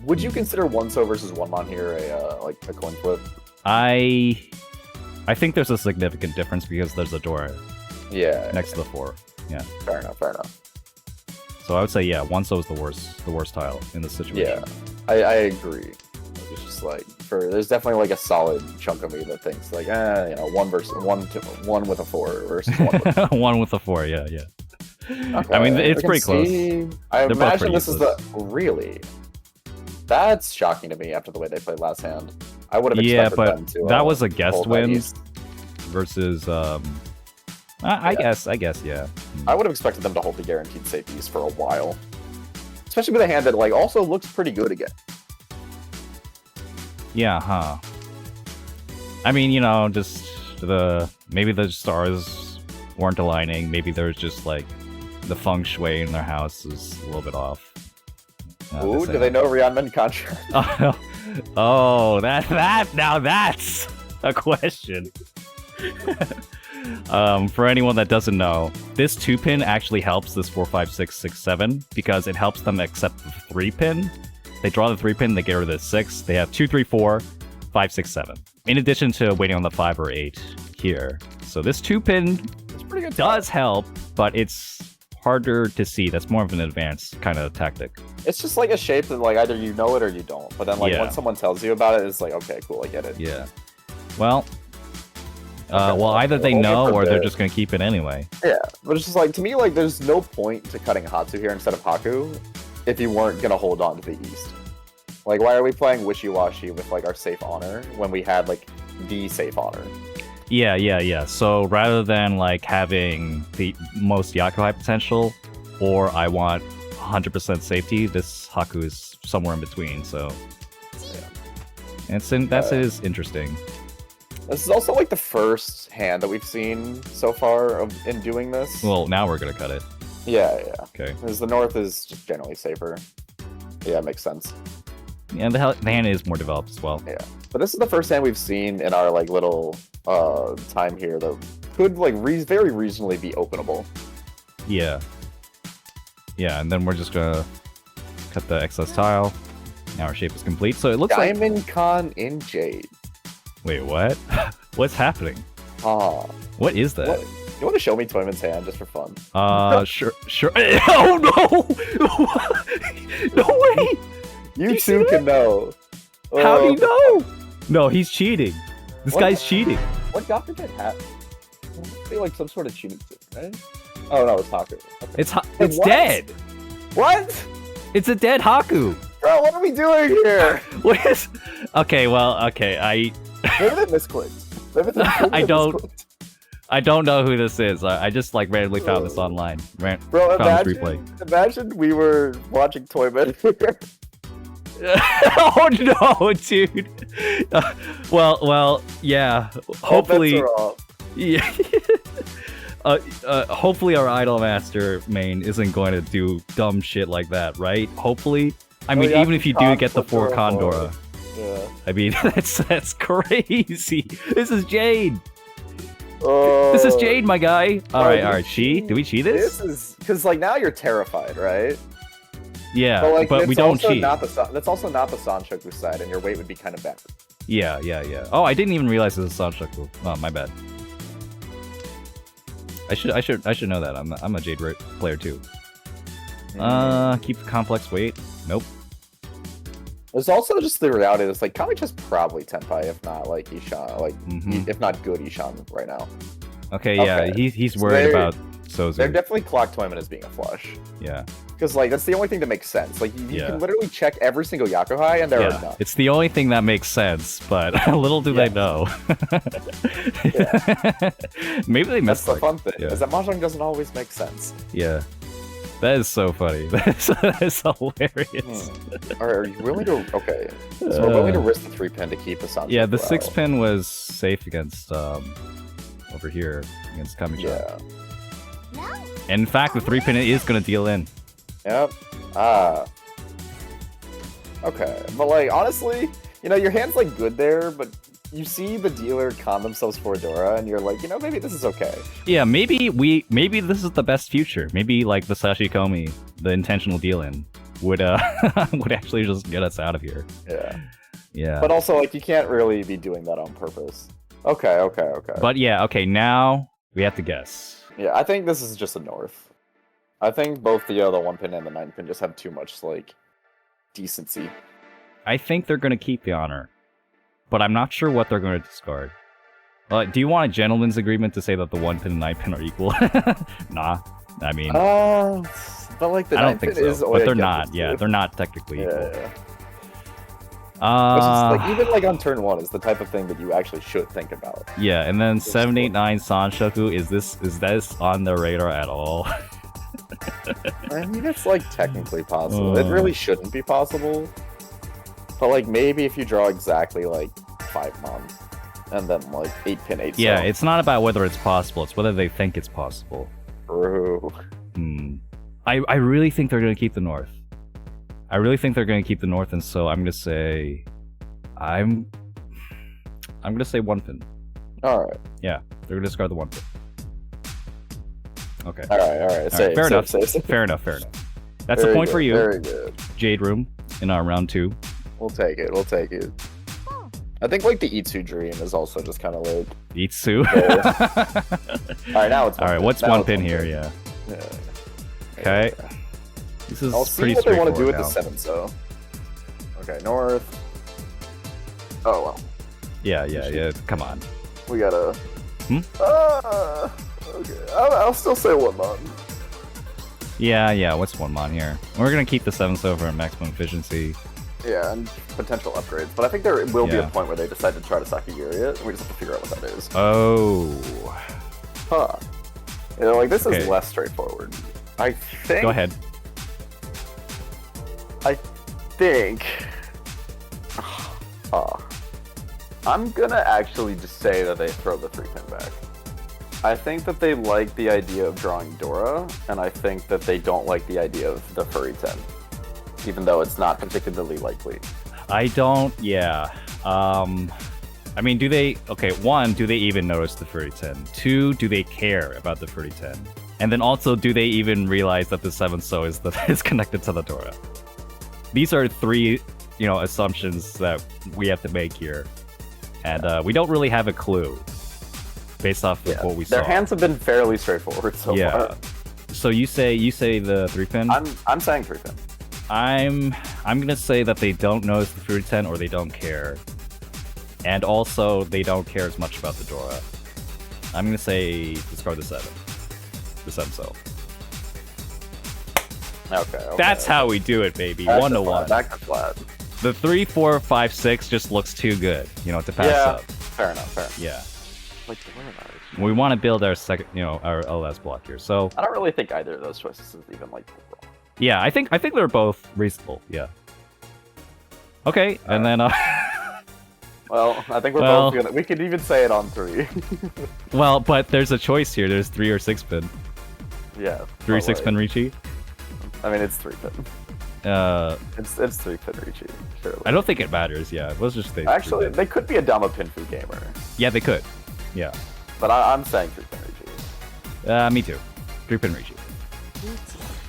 B: Would you consider 1-so versus 1-mon here a coin flip?
A: I think there's a significant difference because there's a door next to the 4. Yeah.
B: Fair enough.
A: So I would say 1-so is the worst tile in this situation.
B: Yeah, I agree. It's just like there's definitely like a solid chunk of me that thinks like 1 with a 4 versus 1 with
A: 1 with a 4. Yeah.
B: Okay,
A: I mean, it's pretty close.
B: I imagine this is really. That's shocking to me after the way they played last hand. I would have expected them to.
A: That was a guest win versus. I guess. Yeah.
B: I would have expected them to hold the guaranteed safeties for a while, especially with a hand that like also looks pretty good again.
A: Yeah. Huh. I mean, just maybe the stars weren't aligning. Maybe there's just like the feng shui in their house is a little bit off.
B: Ooh, do they know Ryanman contract?
A: Oh, now that's a question. For anyone that doesn't know, this 2-pin actually helps this 4, 5, 6, 6, 7 because it helps them accept the 3-pin. They draw the 3-pin, they get rid of the 6. They have 2, 3, 4, 5, 6, 7. In addition to waiting on the 5 or 8 here. So this 2-pin does help, but it's harder to see. That's more of an advanced kind of tactic.
B: It's just like a shape that like either you know it or you don't. But then like once someone tells you about it, it's like, okay, cool, I get it.
A: Yeah. Well, either they know or they're just gonna keep it anyway.
B: Yeah, but it's just like to me, like there's no point to cutting Hatsu here instead of Haku if you weren't gonna hold on to the East. Like, why are we playing wishy-washy with like our safe honor when we had like the safe honor?
A: Yeah. So rather than like having the most Yakuza potential, or I want 100% safety, this Haku is somewhere in between. So yeah, that is interesting.
B: This is also like the first hand that we've seen so far in doing this.
A: Well, now we're gonna cut it.
B: Yeah.
A: Okay.
B: Because the north is just generally safer. Yeah, it makes sense.
A: Yeah, the hand is more developed as well.
B: Yeah, but this is the first hand we've seen in our like little time here that could like very reasonably be openable.
A: Yeah, and then we're just gonna cut the excess tile. Now our shape is complete. So it looks like
B: Diamond Con in Jade.
A: Wait, what? What's happening? What is that?
B: What? You want to show me Toyman's hand just for fun?
A: Sure. Oh no! No way!
B: You two can know.
A: How do you know? No, he's cheating. This guy's cheating.
B: What Dr. Jade hat? I feel like some sort of cheating, right? Oh no, it's Haku. Okay.
A: It's dead.
B: What?
A: It's a dead Haku.
B: Bro, what are we doing here?
A: What is? Okay,
B: Maybe they misclicked. Maybe they misclicked.
A: I don't know who this is. I just like randomly found this online.
B: Bro,
A: replay.
B: Imagine we were watching Toyman here.
A: Oh no, dude. Well, yeah. Hopefully, yeah. Hopefully our Idol Master main isn't going to do dumb shit like that, right? Hopefully. I mean, even if you do get the 4 Condora.
B: Yeah.
A: I mean, that's crazy. This is Jade. This is Jade, my guy. All right. Do we cheat this?
B: This is because like now you're terrified, right?
A: Yeah, but we don't cheat.
B: That's also not the Sanchoku side, and your weight would be kind of bad.
A: Yeah. Oh, I didn't even realize it was Sanchoku. Oh, my bad. I should know that. I'm a Jade player too. Keep the complex weight. Nope.
B: There's also just the reality that's like Kamicha's probably Tenpai, if not like Ishan, like if not good Ishan right now.
A: Okay, yeah, he's worried about Sozu.
B: They're definitely clock Toyman as being a flush.
A: Yeah.
B: Because like that's the only thing that makes sense. Like you can literally check every single Yakuza and there are none.
A: It's the only thing that makes sense, but little do they know. Maybe they missed.
B: That's the fun thing. Is that Mahjong doesn't always make sense.
A: Yeah. That is so funny. That is hilarious.
B: Are you willing to? Okay, so we're willing to risk the 3-pin to keep the Sanchoku.
A: Yeah, the 6-pin was safe against over here against Kamicha.
B: Yeah.
A: In fact, the 3-pin is gonna deal in.
B: Yep. Okay, but like honestly, your hand's like good there, but you see the dealer con themselves for Dora, and you're like, maybe this is okay.
A: Yeah, maybe this is the best future. Maybe like the Sashikomi, the intentional deal-in, would would actually just get us out of here. Yeah.
B: But also, like, you can't really be doing that on purpose. Okay.
A: But yeah, okay, now we have to guess.
B: Yeah, I think this is just a north. I think both the 1-pin and the 9-pin just have too much like decency.
A: I think they're gonna keep the honor. But I'm not sure what they're going to discard. Do you want a gentleman's agreement to say that the 1-pin and 9-pin are equal? Nah. I mean...
B: but like the 9-pin so. Is...
A: But they're not. Yeah, they're not technically equal.
B: Like, even like on turn 1 is the type of thing that you actually should think about.
A: Yeah, and then 789 Sanchoku, is this on their radar at all?
B: I mean, it's like technically possible. It really shouldn't be possible. But like maybe if you draw exactly like 5 mon, and then like 8-pin 8.
A: Yeah, it's not about whether it's possible; it's whether they think it's possible.
B: True.
A: I really think they're gonna keep the north. I really think they're gonna keep the north, and so I'm gonna say, I'm gonna say 1-pin.
B: All right.
A: Yeah, they're gonna discard the 1-pin. Okay.
B: All right.
A: Fair enough. Fair enough. That's a point for you.
B: Very good.
A: Jade room in our round 2.
B: We'll take it. I think like the Itsu dream is also just kind of like
A: Itsu.
B: All right, now it's
A: 1-pin. All right. What's 1-pin here? Yeah. Okay. This is
B: I'll see
A: pretty
B: what they want to do with
A: now.
B: the 7. So. Okay, north. Oh well.
A: Yeah. Come on.
B: We gotta. Okay. I'll still say 1 mon.
A: Yeah. What's 1 mon here? We're gonna keep the 7 silver and maximum efficiency.
B: Yeah, and potential upgrades. But I think there will be a
A: Yeah.
B: point where they decide to try to Sakigiri it, and we just have to figure out what that is.
A: Oh.
B: Huh. You know, like, this
A: Okay.
B: is less straightforward. I think...
A: Go ahead.
B: I think... I'm gonna actually just say that they throw the 3-pin back. I think that they like the idea of drawing Dora, and I think that they don't like the idea of the furry 10. Even though it's not particularly likely.
A: I don't, yeah. I mean, do they, okay, 1, do they even notice the furry 10? 2, do they care about the furry 10? And then also, do they even realize that the 7th So is connected to the Dora? These are 3, assumptions that we have to make here. And we don't really have a clue based off of what we saw.
B: Their hands have been fairly straightforward so far.
A: So you say the 3-pin?
B: I'm saying 3-pin.
A: I'm gonna say that they don't notice the furry 10 or they don't care. And also, they don't care as much about the Dora. I'm gonna say discard the 7. The 7 So.
B: Okay.
A: That's how we do it, baby.
B: Back
A: 1 to
B: flat,
A: 1.
B: Back to flat.
A: The 3, 4, 5, 6 just looks too good, to pass up.
B: Fair enough.
A: Yeah.
B: Like, where am I?
A: We want to build our second, our LS block here. So
B: I don't really think either of those choices is even like wrong.
A: yeah, I think they're both reasonable. Yeah. Okay, and then
B: well, I think we're both gonna. We could even say it on 3.
A: well, but there's a choice here. There's 3 or 6-pin.
B: Yeah.
A: 3 or 6-pin Riichi.
B: I mean, it's 3-pin. It's 3-pin Riichi. Surely.
A: I don't think it matters. Yeah, let's just say.
B: Actually,
A: 3-pin.
B: they could be a Dama Pinfu gamer.
A: Yeah, they could. Yeah.
B: But I'm saying 3-pin Riichi.
A: Me too. 3-pin Riichi.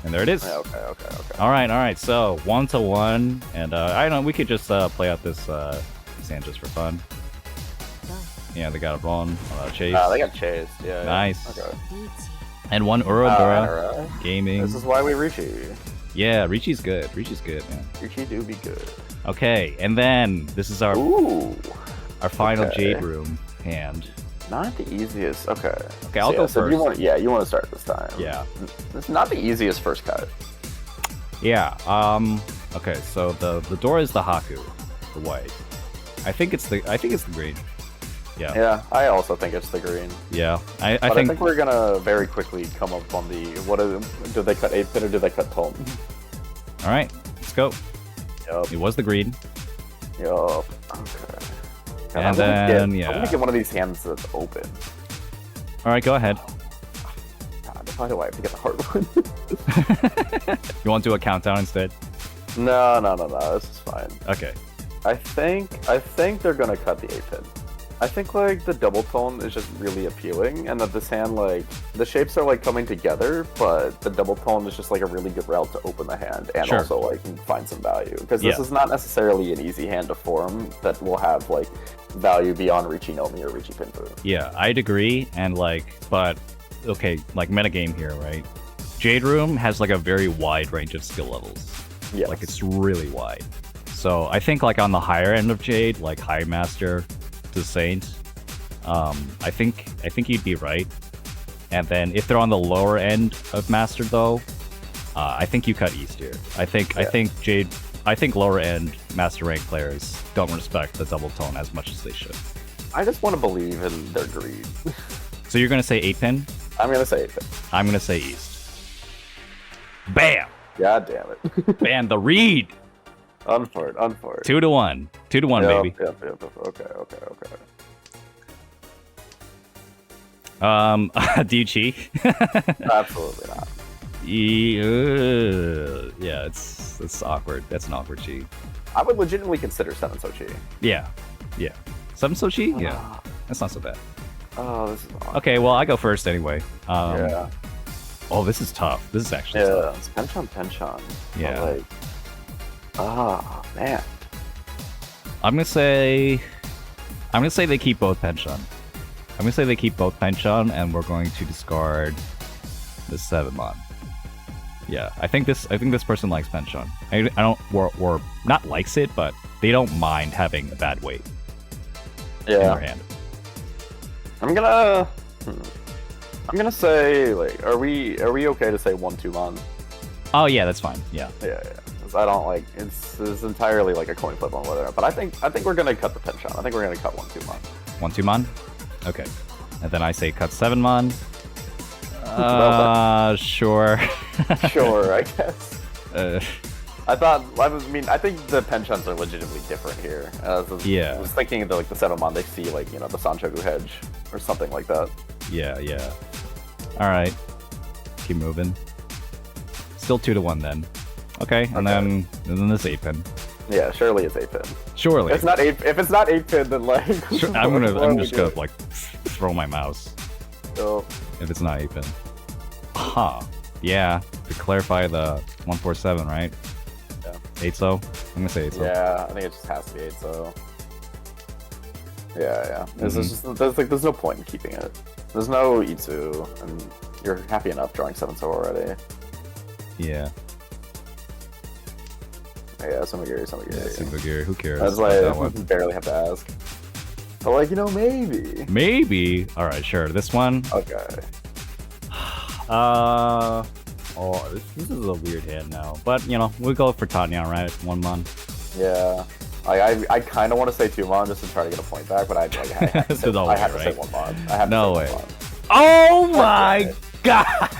A: And there it is.
B: Yeah, okay.
A: All right. So 1 to 1, and I don't know. We could just play out this hand just for fun. Yeah, they got a run, chase.
B: They got chased. Yeah.
A: Nice.
B: Okay.
A: And 1 Urodora gaming.
B: This is why we Riichi.
A: Yeah, Riichi's good, man.
B: Riichi do be good.
A: Okay, and then this is our final Jade room hand.
B: Not the easiest. Okay.
A: Okay, I'll go first.
B: You want to start this time.
A: Yeah.
B: It's not the easiest first cut.
A: Yeah. Okay, so the door is the Haku, the white. I think it's the green. Yeah.
B: Yeah, I also think it's the green.
A: Yeah. I
B: But
A: think
B: I think we're gonna very quickly come up on the do they cut 8-pin or do they cut Tome?
A: All right, let's go.
B: Yup.
A: It was the green.
B: Yup. Okay.
A: And
B: I'm
A: then
B: gonna I'm gonna get one of these hands that's open.
A: All right, go ahead.
B: God, why do I have to get the hard one?
A: You want to do a countdown instead?
B: No. This is fine.
A: Okay.
B: I think they're gonna cut the 8-pin. I think like the double tone is just really appealing, and that this hand like the shapes are like coming together, but the double tone is just like a really good route to open the hand and
A: Sure.
B: also like find some value because this is not necessarily an easy hand to form that will have like value beyond Riichi Nomi or Riichi Pinfu.
A: Yeah, I'd agree, and but okay, like metagame here, right? Jade Room has like a very wide range of skill levels.
B: Yeah,
A: Like it's really wide. So I think like on the higher end of Jade, like High Master to Saint, I think you'd be right. And then if they're on the lower end of Master though, I think you cut East here. I think lower end Master rank players don't respect the double tone as much as they should.
B: I just want to believe in their greed.
A: So you're gonna say 8-pin?
B: I'm gonna say 8-pin.
A: I'm gonna say East. Bam!
B: God damn it.
A: Bam, the read!
B: Unfort.
A: 2 to 1. 2 to 1, baby.
B: Yep. Okay.
A: Do you cheat?
B: Absolutely not.
A: Yeah, it's awkward. That's an awkward cheat.
B: I would legitimately consider 7 So cheating.
A: Yeah. 7 So cheat? Yeah. That's not so bad.
B: Oh, this is awkward.
A: Okay, well, I go first anyway.
B: Yeah.
A: Oh, this is tough. This is actually tough.
B: It's Penchon.
A: Yeah.
B: Man.
A: I'm gonna say they keep both Penchon. I'm gonna say they keep both Penchon, and we're going to discard the 7-mon. Yeah, I think this person likes Penchon. I don't, or not likes it, but they don't mind having a bad weight in their hand.
B: I'm gonna say, like, are we okay to say 1-2 mon?
A: Oh yeah, that's fine. Yeah.
B: Yeah. That's is. I don't like it's entirely like a coin flip on whether. But I think we're gonna cut the penchant. I think we're gonna cut 1-2 mon.
A: 1-2 mon? Okay. And then I say cut 7 mon. Sure.
B: Sure, I guess. I think the penchants are legitimately different here. I was thinking that like the 7 mon, they see like, the Sanchoku hedge or something like that.
A: Yeah. Alright. Keep moving. Still 2-1 then. Okay, and then this 8-pin.
B: Yeah, surely it's 8-pin.
A: Surely.
B: If it's not 8-pin, then like
A: sure, I'm just gonna like throw my mouse.
B: So,
A: if it's not 8-pin. Yeah. To clarify the 147, right?
B: Yeah.
A: 8-so? I'm gonna say 8-so.
B: Yeah, I think it just has to be 8-so. Yeah. There's no point in keeping it. There's no Itsu, and you're happy enough drawing 7-so already.
A: Yeah.
B: Yeah, Sumagiri.
A: Sumagiri, who cares?
B: That's why I barely have to ask. But like, maybe.
A: Maybe? Alright, sure. This one?
B: Okay.
A: This is a weird hand now. But, we'll go for Tanya, right? 1 mon.
B: Yeah. I kind of want to say 2 mon just to try to get a point back, but I have to say 1 mon.
A: No way. Oh my god!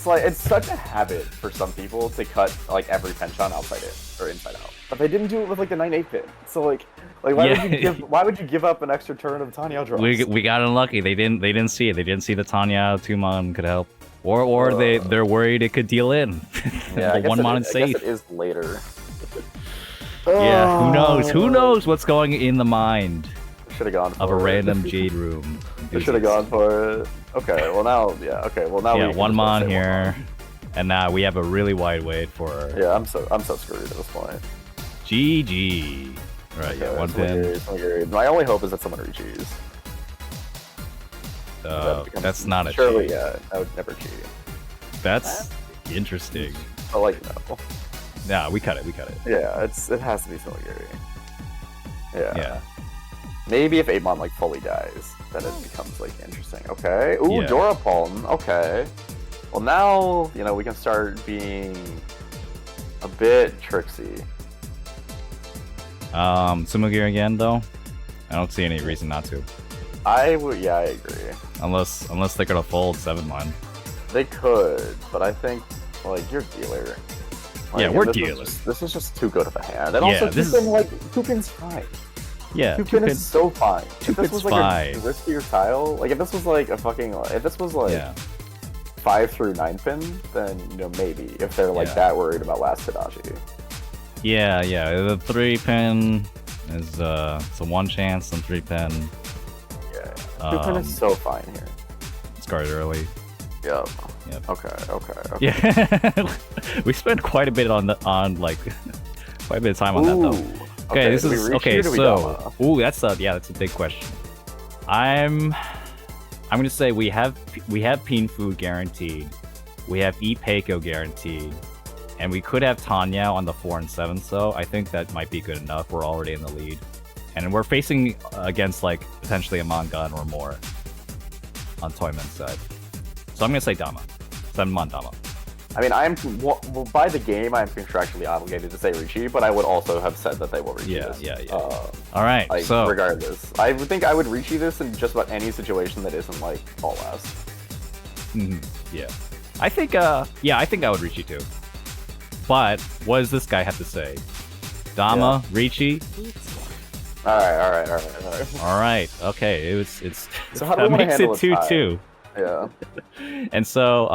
B: It's such a habit for some people to cut like every penchant outside in or inside out. But they didn't do it with like the 9-8 pin. So like why would you give up an extra turn of Tanya draws?
A: We got unlucky. They didn't see it. They didn't see the Tanya 2 mon could help. Or they're worried it could deal in.
B: Yeah,
A: 1 mon is safe.
B: I guess it is later.
A: Yeah, who knows? Who knows what's going in the mind
B: should have gone for
A: of a random Jade room.
B: Should have gone for it. Okay, well now,
A: yeah, 1 mon here, and now we have a really wide wait for.
B: Yeah, I'm so screwed at this point.
A: GG. Right, yeah, 1 pin.
B: My only hope is that someone Riichi's.
A: That's not a
B: surely,
A: cheat.
B: Yeah, I would never cheat.
A: That's interesting.
B: But like, no.
A: Nah, we cut it.
B: Yeah, it has to be Sumagiri.
A: Yeah.
B: Maybe if 8 mon like fully dies, then it becomes like interesting. Okay. Ooh,
A: Yeah.
B: Dorapalm. Okay. Well now, we can start being a bit tricksy.
A: Sumagiri again though. I don't see any reason not to.
B: I agree.
A: Unless they're gonna fold 7 mon.
B: They could, but I think like you're dealer.
A: Yeah, we're dealers.
B: This is just too good of a hand. And
A: Yeah,
B: also,
A: this
B: 2-pin's fine.
A: Yeah,
B: 2-pin is so fine. If this was like
A: fine.
B: a riskier tile, like if this was like if this was like 5 through 9 pin, then maybe if they're like that worried about last Tadashi.
A: Yeah. The 3-pin is it's a 1 chance and 3-pin.
B: Yeah. 2-pin is so fine here.
A: Discard early.
B: Yep. Okay.
A: Yeah. We spent quite a bit on quite a bit of time on that though. Okay, this is okay. So, that's a big question. I'm gonna say we have Peen Food guaranteed, we have Eat Peiko guaranteed, and we could have Tanya on the 4 and 7. So I think that might be good enough. We're already in the lead, and we're facing against like potentially a Mangan or more on Toyman's side. So I'm gonna say Dama, 7 mon Dama.
B: I mean, by the game, I'm contractually obligated to say Riichi, but I would also have said that they will Riichi this.
A: Yeah. All right, so
B: regardless, I would think I would Riichi this in just about any situation that isn't like all last.
A: Yeah, I think I would Riichi too. But what does this guy have to say? Dama, Riichi.
B: All right.
A: Okay, it's
B: so how do we want to handle
A: it 2-2.
B: Yeah.
A: And so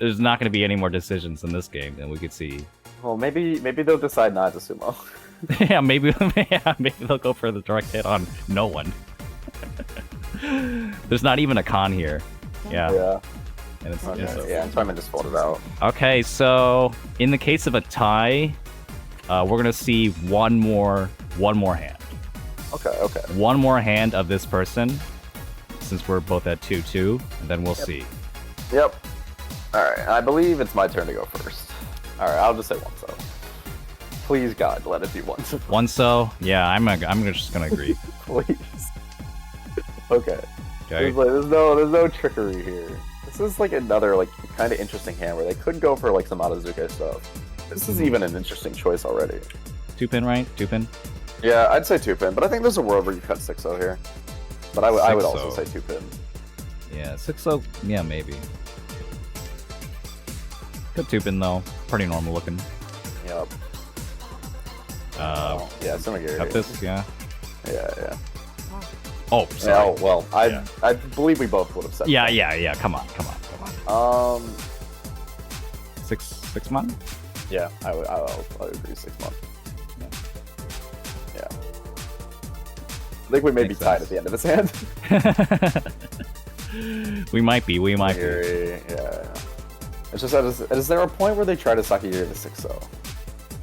A: there's not going to be any more decisions in this game than we could see.
B: Well, maybe they'll decide not to sumo.
A: Yeah, maybe they'll go for the direct hit on no one. There's not even a con here. Yeah. And it's
B: Toyman just folded out.
A: Okay, so in the case of a tie, we're gonna see one more hand.
B: Okay.
A: One more hand of this person, since we're both at 2-2, and then we'll see.
B: Yep. Alright, I believe it's my turn to go first. Alright, I'll just say 1-so. Please, God, let it be 1-so.
A: 1-so? Yeah, I'm just gonna agree.
B: Please. Okay. There's no trickery here. This is like another like kind of interesting hand where they could go for like some Atazuke stuff. This is even an interesting choice already.
A: 2-pin, right? 2-pin?
B: Yeah, I'd say 2-pin, but I think there's a world where you cut 6-0 here. But I would also say 2-pin.
A: Yeah, 6-0, yeah, maybe. Good 2-pin though. Pretty normal looking.
B: Yep. Yeah, Sumigiri.
A: Cut this, yeah.
B: Yeah.
A: Oh, sorry.
B: Yeah, well, I believe we both would have said
A: Yeah,
B: that.
A: yeah. Come on. 6 months?
B: Yeah, I'll agree 6 months. Yeah. I think we may be tied at the end of this hand.
A: we might be.
B: Yeah. It's just, is there a point where they try to Sakigiri the 6-0?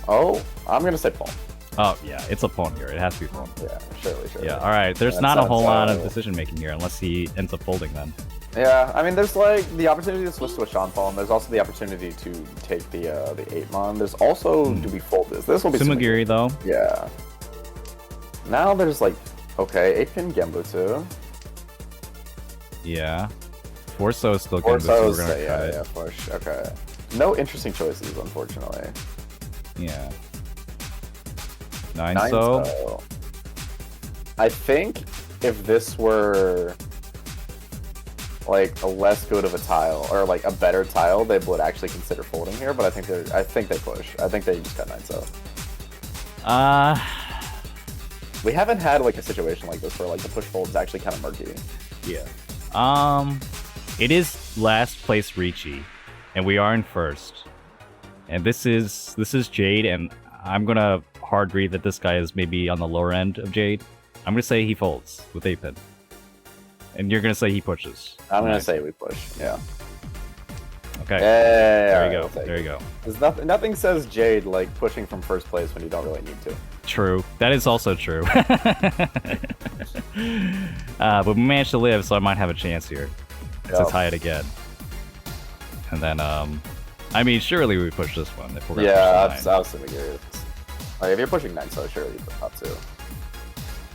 B: Oh, I'm gonna say pawn.
A: Oh, yeah, it's a pawn here. It has to be pawn.
B: Yeah, surely.
A: Yeah, alright. There's not a whole lot of decision making here unless he ends up folding then.
B: Yeah, I mean, there's like the opportunity to switch to a Shanpal, and there's also the opportunity to take the 8-mon. There's also, do we fold this? This will be
A: Sumigiri though.
B: Yeah. Now there's like, okay, 8-pin Genbutsu.
A: Yeah. Forso is still good, so we're gonna cut it.
B: Yeah, Force. Okay. No interesting choices, unfortunately.
A: Yeah. 9-so.
B: I think if this were like a less good of a tile or like a better tile, they would actually consider folding here. But I think they push. I think they just got 9-so. We haven't had like a situation like this where like the push fold is actually kind of murky.
A: Yeah. It is last place Riichi, and we are in first. And this is Jade, and I'm gonna hard agree that this guy is maybe on the lower end of Jade. I'm gonna say he folds with 8-pin. And you're gonna say he pushes.
B: I'm gonna say we push, yeah.
A: Okay.
B: There
A: you go.
B: There's nothing says Jade like pushing from first place when you don't really need to.
A: True. That is also true. But we managed to live, so I might have a chance here to tie it again. And then, I mean, surely we push this one if we're gonna push the 9.
B: I was assuming it. Like, if you're pushing 9, so surely you put top 2.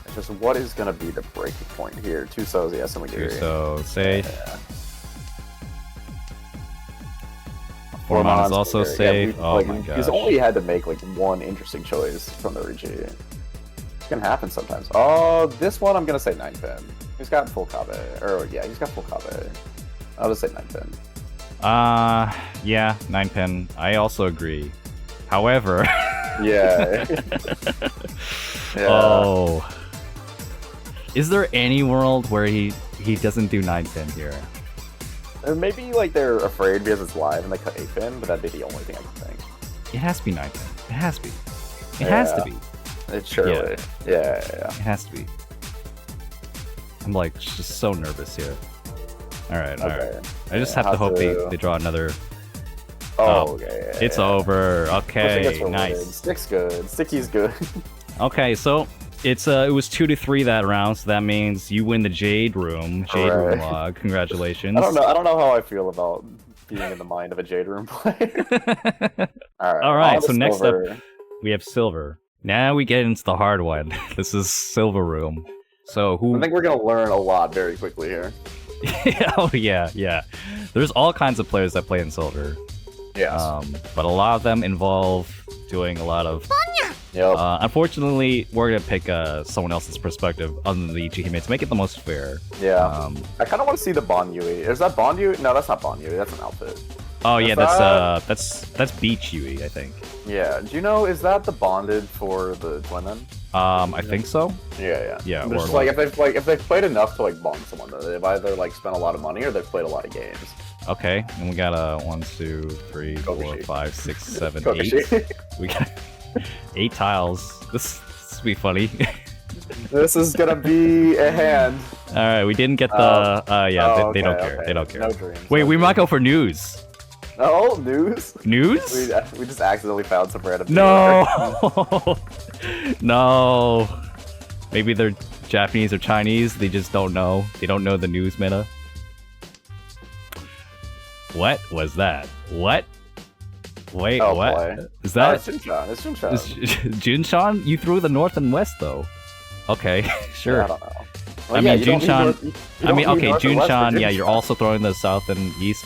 B: It's just what is gonna be the breaking point here? 2 so's, yes, and we
A: 2-so safe.
B: Yeah.
A: 4-mon is also safe.
B: Yeah,
A: oh my gosh.
B: He's only had to make like one interesting choice from the Riichi. It's gonna happen sometimes. Oh, this one I'm gonna say 9-pin. He's got full Kabe. Or yeah, he's got full Kabe. I'll just say 9-pin.
A: Yeah, 9-pin. I also agree. However...
B: yeah.
A: Oh. Is there any world where he doesn't do 9-pin here?
B: Or maybe like they're afraid because it's live and they cut 8-pin, but that'd be the only thing I can think.
A: It has to be 9-pin. It has to be. It has to be.
B: It surely. Yeah.
A: It has to be. I'm like just so nervous here. Alright. I just have to hope they draw another.
B: Okay.
A: It's over. Okay, nice.
B: Stick's good. Sticky's good.
A: Okay, so it was 2-3 that round, so that means you win the Jade room. Room log. Congratulations.
B: I don't know how I feel about being in the mind of a Jade room player. All right.
A: So next up, we have Silver. Now we get into the hard one. This is Silver room. So who?
B: I think we're gonna learn a lot very quickly here.
A: Oh yeah. There's all kinds of players that play in Silver.
B: Yes.
A: But a lot of them involve doing a lot of.
B: Yep.
A: Unfortunately, we're gonna pick someone else's perspective other than the Ichihime to make it the most fair.
B: Yeah. I kind of want to see the Bon Yui. Is that Bon Yui? No, that's not Bon Yui. That's an outfit.
A: Oh yeah, that's Beach Yui, I think.
B: Yeah. Do you know? Is that the bonded for the women?
A: I think so.
B: Yeah.
A: Or
B: just like if they've played enough to like bond someone, they've either like spent a lot of money or they've played a lot of games.
A: Okay, and we got 1, 2, 3, 4, 5, 6, 7, 8. We got 8 tiles. This will be funny.
B: This is gonna be a hand.
A: All right, we didn't get the. They don't care.
B: Okay.
A: They don't care.
B: No dreams.
A: Wait, we might go for news.
B: Oh, news?
A: News?
B: We just accidentally found some random.
A: No. No. Maybe they're Japanese or Chinese. They just don't know. They don't know the news meta. What was that? What? Wait, what?
B: Boy.
A: Is that?
B: It's Junshan. It's Junshan.
A: Junshan? You threw the north and west though. Okay, sure.
B: Yeah, I don't know.
A: I mean, Junchan. I mean, okay, Junchan. Yeah, you're also throwing the south and east,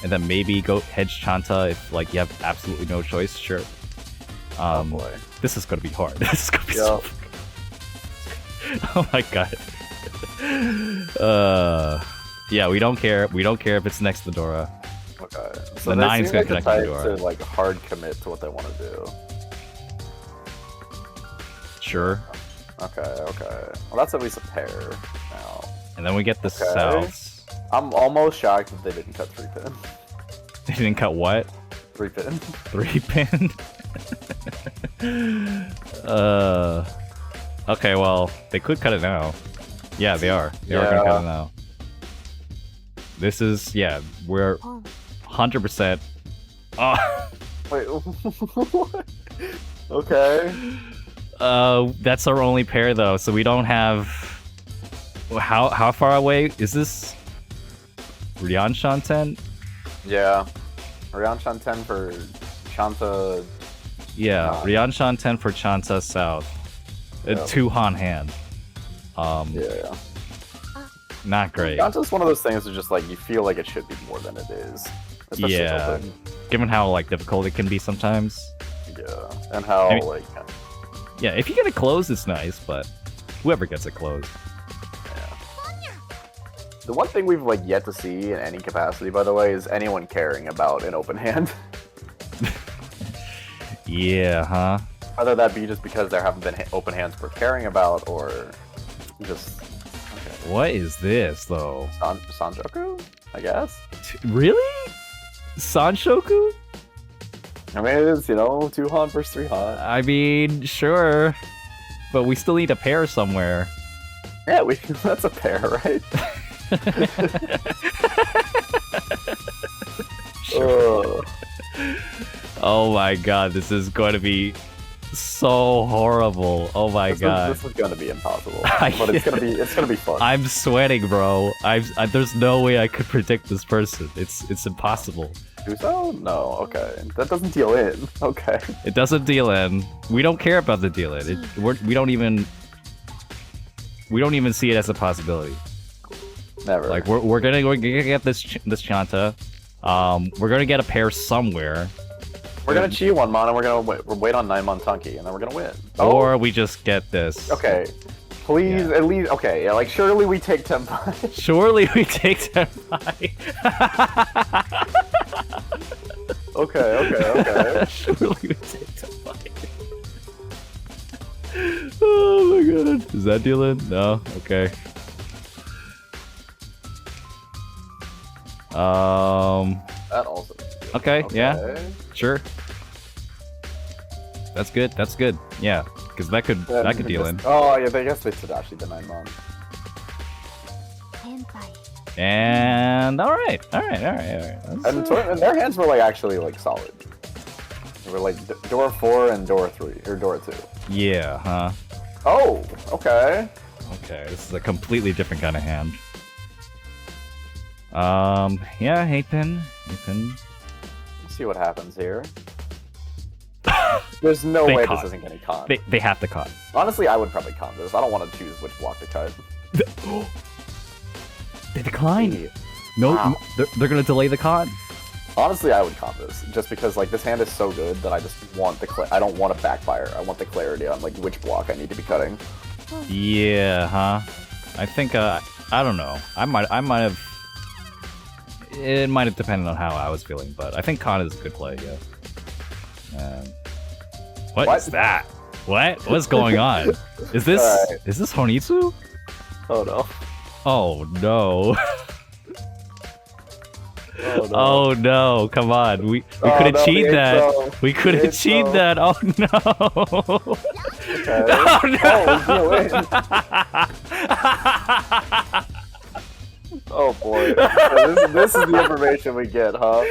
A: and then maybe go hedge Chanta if like you have absolutely no choice. Sure.
B: Oh boy.
A: This is gonna be hard. This is gonna be so. Oh my god. Yeah, we don't care. We don't care if it's next to Dora.
B: Okay. So
A: the 9's gonna connect to Dora.
B: To like hard commit to what they want to do.
A: Sure.
B: Okay. Well, that's at least a pair now.
A: And then we get the souths.
B: I'm almost shocked that they didn't cut 3-pin.
A: They didn't cut what?
B: 3-pin.
A: 3-pin. Okay, well, they could cut it now. Yeah, they are. They are gonna cut it now. This is, yeah, we're 100%. Oh.
B: Wait, what? Okay.
A: That's our only pair though, so we don't have. How far away is this? Ryan Shanten?
B: Yeah, Ryan Shanten for Chanta.
A: Yeah, Ryan Shanten for Chanta South.
B: Yep.
A: 2 Han hand.
B: Yeah.
A: Not great.
B: Chanta's one of those things that just like you feel like it should be more than it is. Especially
A: yeah. Given how like difficult it can be sometimes.
B: Yeah, and how
A: I mean,
B: like.
A: Yeah, if you get it closed, it's nice, but whoever gets it closed.
B: Yeah. The one thing we've like yet to see in any capacity, by the way, is anyone caring about an open hand.
A: Yeah, huh?
B: Whether that be just because there haven't been open hands we're caring about, or just. Okay.
A: What is this, though?
B: Sanjoku? I guess?
A: Really? Sanshoku?
B: I mean, it is, 2 Han versus 3 Han.
A: I mean, sure. But we still need a pair somewhere.
B: Yeah, that's a pair, right?
A: Sure. Oh my god, this is going to be so horrible. Oh my god.
B: This is going to be impossible. But it's going to be fun.
A: I'm sweating, bro. There's no way I could predict this person. It's impossible.
B: Do so? No, okay. That doesn't deal in. Okay.
A: It doesn't deal in. We don't care about the deal in. We don't even see it as a possibility.
B: Never.
A: Like we're gonna get this Chanta. We're gonna get a pair somewhere.
B: We're gonna chi 1 mon and we're gonna wait on 9 mon Tunky and then we're gonna win.
A: Or we just get this.
B: Okay. Please, at least, okay, yeah, like, surely we take Temmie.
A: Surely we take Temmie.
B: Okay.
A: Surely we take Temmie. Oh my god. Does that deal in? No? Okay.
B: That also.
A: Okay, yeah. Sure. That's good. Yeah. Because that could deal in.
B: Oh yeah, I guess they should actually the 9 mon.
A: And all right.
B: And their hands were like actually like solid. They were like door 4 and door 3 or door 2.
A: Yeah, huh?
B: Oh, okay.
A: Okay, this is a completely different kind of hand. Yeah, 8-pin.
B: Let's see what happens here. There's no way this isn't getting con.
A: They have to con.
B: Honestly, I would probably con this. I don't want to choose which block to cut.
A: They decline. No,
B: wow.
A: They're gonna delay the con.
B: Honestly, I would con this just because like this hand is so good that I just want I don't want to backfire. I want the clarity on like which block I need to be cutting.
A: Yeah, huh? I think I don't know. I might have. It might have depended on how I was feeling, but I think con is a good play. Yeah. What is that? What's going on? Is this Honitsu?
B: Oh no.
A: Oh no.
B: Oh no.
A: Oh no, come on. We could achieve that. We could achieve that. Oh no.
B: Okay.
A: Oh no.
B: Oh boy. So this is the information we get, huh?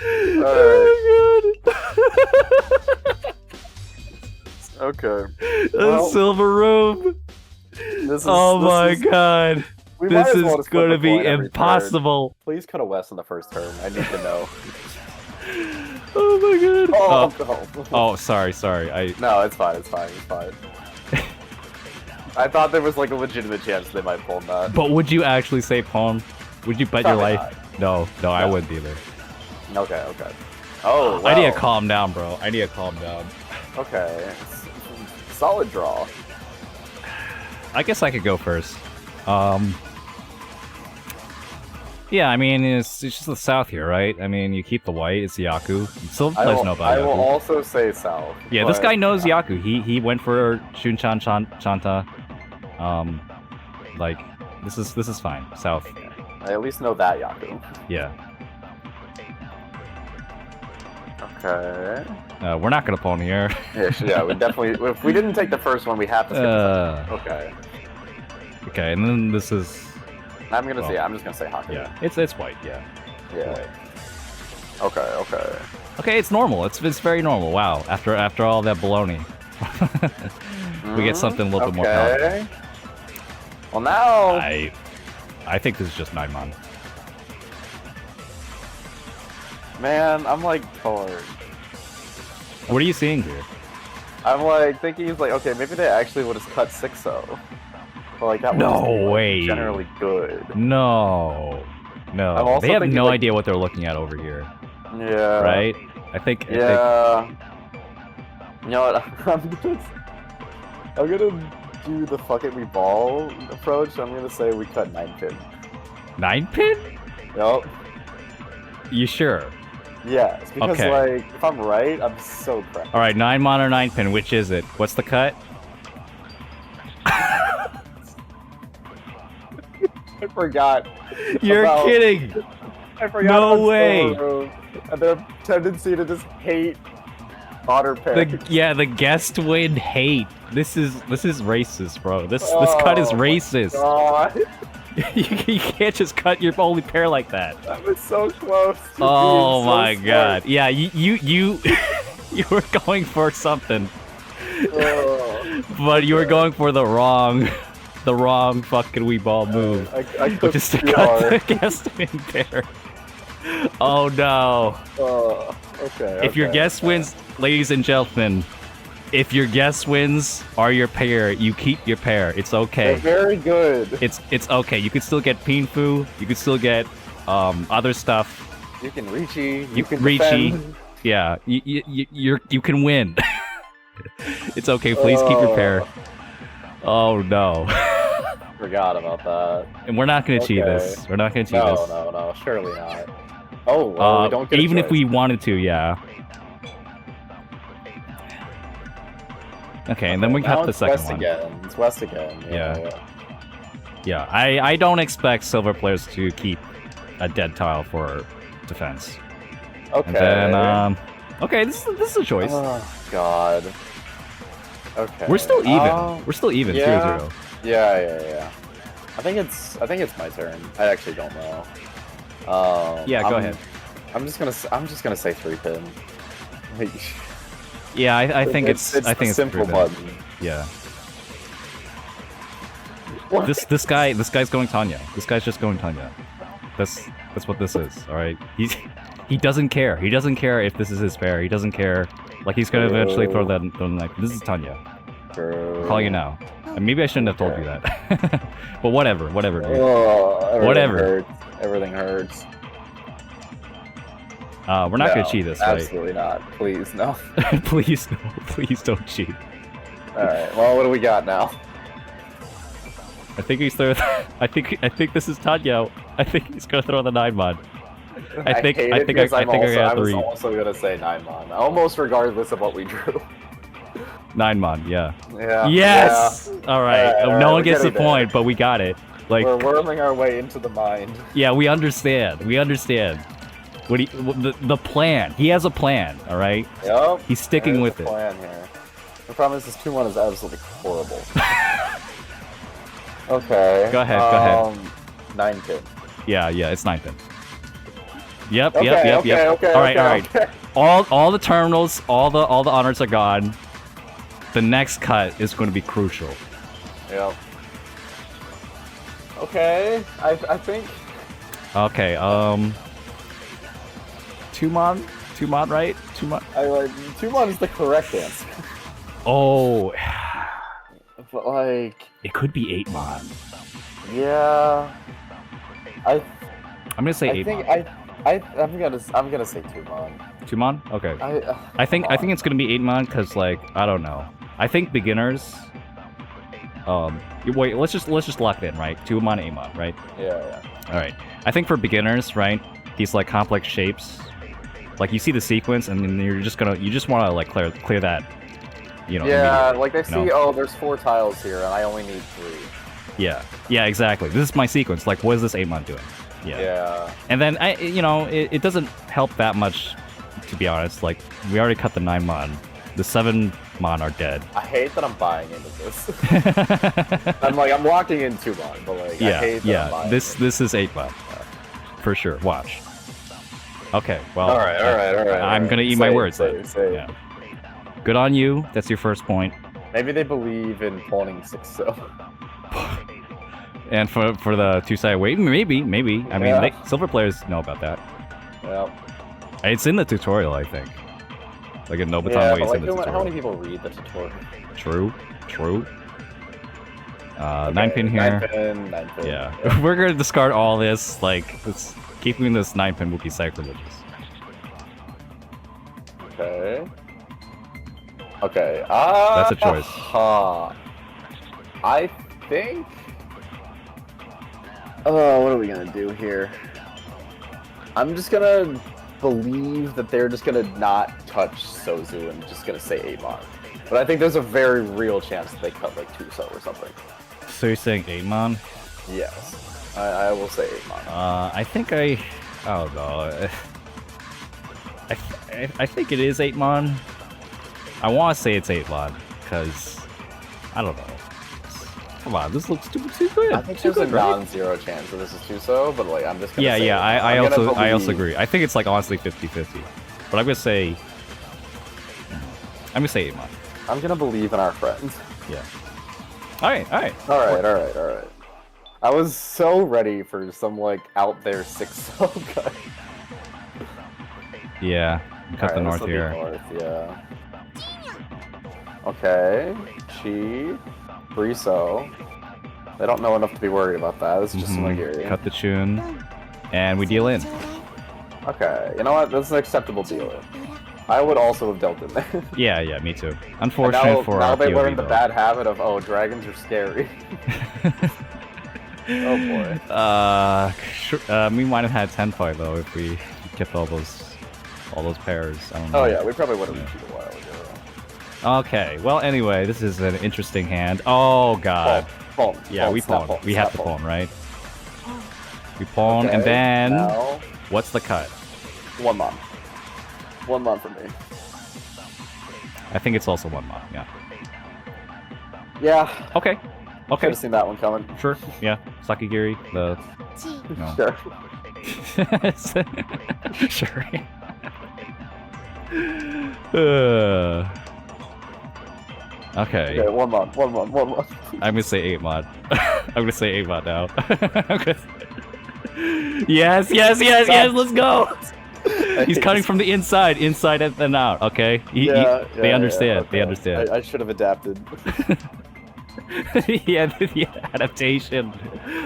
A: Oh my god.
B: Okay.
A: A silver room. Oh my god. This is gonna be impossible.
B: Please cut a West in the first turn. I need to know.
A: Oh my god.
B: Oh,
A: Oh, sorry.
B: No, it's fine. I thought there was like a legitimate chance they might pull that.
A: But would you actually say pawn? Would you bet your
B: Probably
A: life? No, I wouldn't either.
B: Okay. Oh, wow.
A: I need to calm down, bro. I need to calm down.
B: Okay. Solid draw.
A: I guess I could go first. Yeah, I mean, it's just the south here, right? I mean, you keep the white, it's Yaku. Silver players know about Yaku.
B: I will also say south.
A: Yeah, this guy knows Yaku. He went for Shunchan Chanta. Like, this is fine. South.
B: I at least know that Yaku.
A: Yeah.
B: Okay.
A: We're not gonna pawn here.
B: Yeah, we definitely. If we didn't take the first one, we have to skip the second. Okay.
A: Okay, and then this is.
B: I'm just gonna say hockey.
A: Yeah, it's white. Yeah.
B: Yeah.
A: White.
B: Okay.
A: Okay, it's normal. It's very normal. Wow. After all that baloney, we get something a little bit more powerful.
B: Well, now
A: I think this is just 9-mon.
B: Man, I'm like torn.
A: What are you seeing here?
B: I'm like thinking it's like, okay, maybe they actually would have cut 6-0. But like that
A: No way.
B: Generally good.
A: No. They have no idea what they're looking at over here.
B: Yeah.
A: Right? I think.
B: You know what? I'm gonna do the fuck it we ball approach. I'm gonna say we cut 9-pin.
A: 9-pin?
B: Yup.
A: You sure?
B: Yes, because like if I'm right, I'm so proud.
A: All right, 9-mon or 9-pin. Which is it? What's the cut?
B: I forgot.
A: You're kidding.
B: I forgot.
A: No way.
B: And their tendency to just hate otter picks.
A: The guest win hate. This is racist, bro. This cut is racist.
B: God.
A: You can't just cut your only pair like that.
B: That was so close.
A: Oh my god. Yeah, you were going for something. But you were going for the wrong fucking wee ball move.
B: I
A: which is to cut the guest win pair. Oh no.
B: Okay.
A: If your guest wins, ladies and gentlemen, if your guest wins are your pair, you keep your pair. It's okay.
B: They're very good.
A: It's okay. You could still get Pinfu. You could still get other stuff.
B: You can Riichi.
A: You can Riichi. Yeah. You can win. It's okay. Please keep your pair. Oh no.
B: Forgot about that.
A: And we're not gonna cheat this. We're not gonna cheat this.
B: No, surely not. Oh, well, we don't get
A: even if we wanted to, yeah. Okay, and then we cut the second one.
B: It's west again.
A: Yeah. I don't expect silver players to keep a dead tile for defense.
B: Okay.
A: And then, okay, this is a choice.
B: Oh God. Okay.
A: We're still even. We're still even. 0-0.
B: Yeah. I think it's my turn. I actually don't know.
A: Yeah, go ahead.
B: I'm just gonna say 3-pin.
A: Yeah, I think it's
B: simple button.
A: Yeah. This guy's going Tanya. This guy's just going Tanya. That's what this is. All right. He doesn't care. He doesn't care if this is his pair. He doesn't care. Like he's gonna eventually throw that. Like this is Tanya. I'm calling you now. And maybe I shouldn't have told you that. But whatever, dude. Whatever.
B: Everything hurts.
A: We're not gonna cheat this, right?
B: Absolutely not. Please, no.
A: Please, no. Please don't cheat.
B: Alright, well, what do we got now?
A: I think he's throwing. I think this is Tanya. I think he's gonna throw the 9-mon. I think I got 3.
B: I was also gonna say 9-mon, almost regardless of what we drew.
A: 9-mon, yeah.
B: Yeah.
A: Yes. Yeah. All right. No one gets the
B: point,
A: but we got it. Like
B: we're worming our way into the mind.
A: Yeah, we understand. What the plan? He has a plan. All right.
B: Yep.
A: He's sticking with it.
B: Plan here. The problem is this 2-1 is absolutely horrible. Okay.
A: Go ahead.
B: 9-pin.
A: Yeah, it's 9-pin. Yep.
B: Okay,
A: all right. All the terminals, all the honors are gone. The next cut is going to be crucial.
B: Yep. Okay, I think.
A: Okay. 2-mon, right? 2-mon.
B: 2-mon is the correct answer.
A: Oh.
B: But like,
A: It could be 8-mon.
B: Yeah.
A: I'm gonna say 8-mon.
B: I'm gonna say 2-mon.
A: 2-mon? Okay. I think
B: come on.
A: it's gonna be 8-mon because like I don't know. I think beginners. Wait. Let's just lock it in, right? 2-mon, 8-mon, right?
B: Yeah.
A: All right. I think for beginners, right? These like complex shapes, like you see the sequence and then you just want to like clear that. You know.
B: Yeah, like they see,
A: you know?
B: oh, there's 4 tiles here, and I only need 3.
A: Yeah, exactly. This is my sequence. Like, what is this 8-mon doing?
B: Yeah.
A: And then it doesn't help that much, to be honest. Like, we already cut the 9-mon. The 7-mon are dead.
B: I hate that I'm buying into this. I'm locking in 2-mon, but like, I hate that I'm buying
A: this is 8-mon. For sure. Watch. Okay, well.
B: All right.
A: I'm gonna eat my words.
B: Say.
A: Yeah. Good on you. That's your first point.
B: Maybe they believe in pawning 6 so.
A: And for the 2-sided weight, maybe. I mean, silver players know about that.
B: Yeah.
A: It's in the tutorial, I think. Like a Nobutan
B: Yeah,
A: way
B: but
A: is
B: like,
A: in the tutorial.
B: how many people read the tutorial?
A: True.
B: Okay,
A: 9-pin here.
B: 9-pin.
A: Yeah. We're gonna discard all this. Like, keeping this 9-pin would be sacrilegious.
B: Okay.
A: That's a choice.
B: I think. Oh, what are we gonna do here? I'm just gonna believe that they're just gonna not touch Sozu and just gonna say 8-mon. But I think there's a very real chance that they cut like 2-so or something.
A: So you're saying 8-mon?
B: Yes, I will say 8-mon.
A: I think I don't know. I think it is 8-mon. I want to say it's 8-mon because I don't know. Come on, this looks too good.
B: I think there's a non-zero chance that this is 2-so, but like I'm just gonna say
A: I also agree. I think it's like honestly 50-50. But I'm gonna say 8-mon.
B: I'm gonna believe in our friends.
A: Yeah. All right.
B: I was so ready for some like out there 6-so cut.
A: Yeah. Cut the north here.
B: North, yeah. Okay. Chi. 3-so. They don't know enough to be worried about that. This is just some Nigerian.
A: Cut the tune. And we deal in.
B: Okay. You know what? That's an acceptable deal in. I would also have dealt in there.
A: Yeah, me too. Unfortunate for
B: now
A: our
B: they
A: POV,
B: learned the
A: though.
B: bad habit of, oh, dragons are scary. Oh boy.
A: We might have had 10-5 though if we kept all those pairs. I don't know.
B: Oh yeah, we probably would have reached it a while ago.
A: Okay, well anyway, this is an interesting hand. Oh god.
B: Pawn.
A: Yeah, we pawn. We have to pawn, right? We pawn, and then
B: now,
A: what's the cut?
B: 1-mon. 1-mon for me.
A: I think it's also 1-mon. Yeah.
B: Yeah.
A: Okay.
B: Could have seen that one coming.
A: Sure. Yeah. Sakigiri. The. No.
B: Sure.
A: Sure. Okay.
B: Okay, 1-mon.
A: I'm gonna say 8-mon. I'm gonna say 8-mon now. Yes, let's go! He's cutting from the inside and then out, okay? They understand,
B: okay.
A: They understand.
B: I should have adapted.
A: Yeah, the adaptation.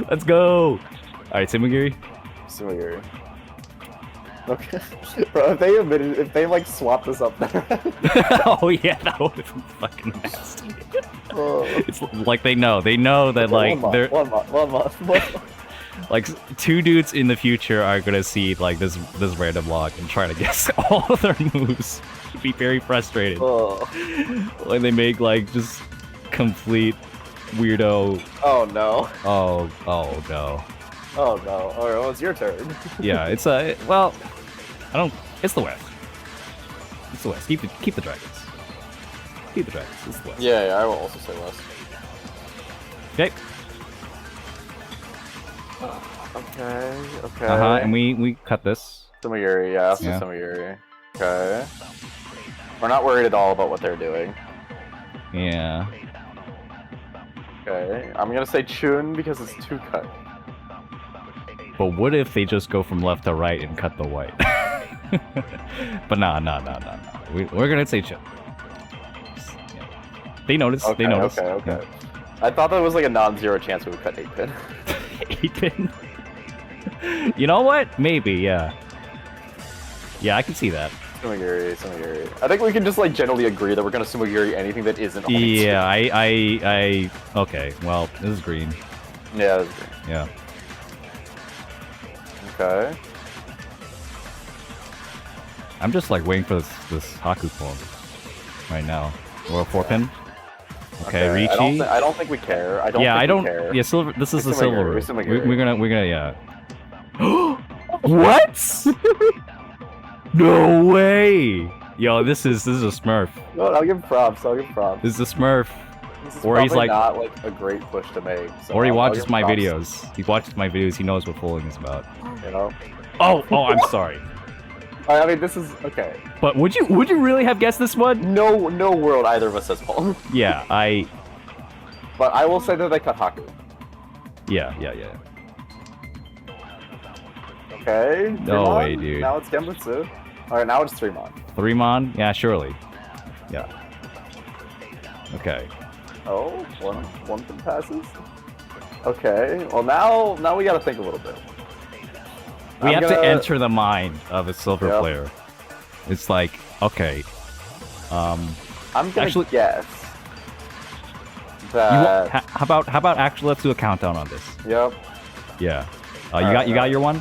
A: Let's go! Alright, Simagiri?
B: Simagiri. Okay. Bro, if they like swap this up there.
A: Oh yeah, that would have been fucking nasty. It's like they know that like they're
B: one month.
A: Like 2 dudes in the future are gonna see like this random log and try to guess all of their moves. Be very frustrated. When they make like just complete weirdo.
B: Oh no.
A: Oh no.
B: Oh no. Alright, well it's your turn.
A: Yeah, it's well, I don't. It's the West. It's the West. Keep the dragons. Keep the dragons. It's the West.
B: Yeah, I will also say West.
A: Okay.
B: Okay.
A: And we cut this.
B: Samagiri, yeah. Samagiri. Okay. We're not worried at all about what they're doing.
A: Yeah.
B: Okay. I'm gonna say Chun because it's 2 cut.
A: But what if they just go from left to right and cut the white? But nah. We're gonna say Chun. Yeah. They notice.
B: Okay,
A: they notice.
B: Okay.
A: Yeah.
B: I thought that was like a non-zero chance we would cut 8-pin.
A: 8-pin? You know what? Maybe, yeah. Yeah, I can see that.
B: Sumigiri. I think we can just like generally agree that we're gonna Sumigiri anything that isn't on
A: Yeah, okay, well, this is green.
B: Yeah, this is green.
A: Yeah.
B: Okay.
A: I'm just like waiting for this Haku poem right now. Or a 4-pin. Okay, Riichi.
B: I don't think we care. I don't care.
A: Yeah, silver. This is the silver room.
B: Sumigiri.
A: We're gonna, yeah. What? No way! Yo, this is a Smurf.
B: No, I'll give props.
A: This is a Smurf.
B: This is
A: Or he's like,
B: not like a great push to make. So
A: or he
B: I'll
A: watches
B: give
A: my
B: props,
A: videos. He watches my videos. He knows what folding is about.
B: You know.
A: Oh, I'm sorry.
B: I mean, this is okay.
A: But would you really have guessed this one?
B: No world either of us says Paul.
A: Yeah,
B: But I will say that they cut Haku.
A: Yeah.
B: Okay.
A: No
B: Fremon.
A: way, dude.
B: Now it's Genbutsu. Alright, now it's 3-mon.
A: 3-mon? Yeah, surely. Yeah. Okay.
B: Oh, one thing passes. Okay. Well, now we gotta think a little bit.
A: We have to enter the mind of a silver
B: Yep.
A: player. It's like, okay.
B: I'm gonna
A: actually
B: guess that.
A: how about actually let's do a countdown on this.
B: Yep.
A: Yeah. You got your one?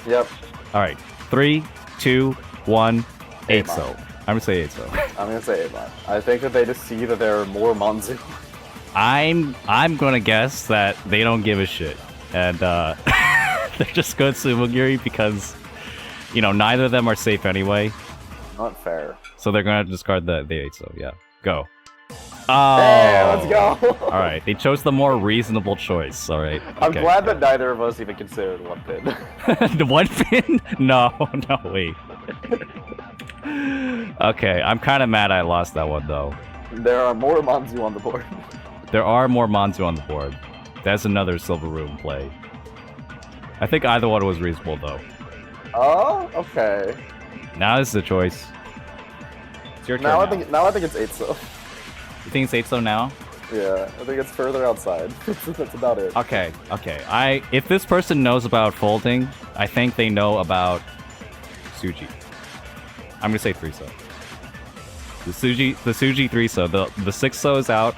B: Yep.
A: All right. 3, 2, 1. 8 so. I'm gonna say 8 so.
B: I'm gonna say 8-mon. I think that they just see that there are more Monzu.
A: I'm gonna guess that they don't give a shit, and they're just going Sumigiri because, you know, neither of them are safe anyway.
B: Not fair.
A: So they're gonna discard the 8 so. Yeah. Go. Oh.
B: Hey, let's go.
A: All right. They chose the more reasonable choice. All right.
B: I'm
A: okay.
B: glad that neither of us even considered 1-pin.
A: The 1-pin? No, wait. Okay, I'm kind of mad I lost that one, though.
B: There are more Monzu on the board.
A: There are more Monzu on the board. That's another Silver Room play. I think either one was reasonable, though.
B: Oh, okay.
A: Now this is the choice. It's your turn
B: Now I think it's 8 so.
A: You think it's 8 so now?
B: Yeah, I think it's further outside. That's about it.
A: Okay. If this person knows about folding, I think they know about Suji. I'm gonna say 3 so. The Suji 3 so. The 6 so is out.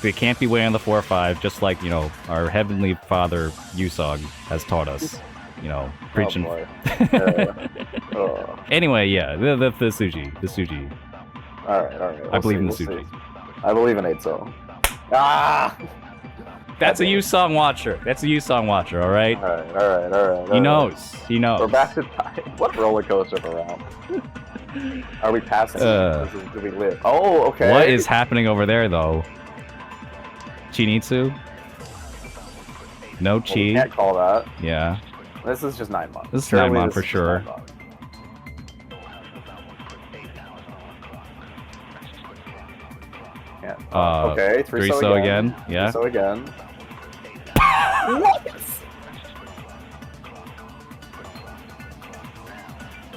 A: They can't be waiting on the 4 or 5, just like, you know, our Heavenly Father Yusong has taught us. You know, preaching.
B: Oh boy.
A: Anyway, yeah, the Suji.
B: Alright.
A: I believe in the Suji.
B: I believe in 8 so. Ah!
A: That's a Yusong watcher. Alright?
B: Alright.
A: He knows.
B: We're back to time. What roller coaster of a round. Are we passing? Do we live? Oh, okay.
A: What is happening over there, though? Chinitsu? No Chi.
B: We can't call that.
A: Yeah.
B: This is just 9-mon.
A: This is 9-mon for sure.
B: Yeah. Okay, 3 so
A: again. Yeah.
B: 3 so again.
D: What?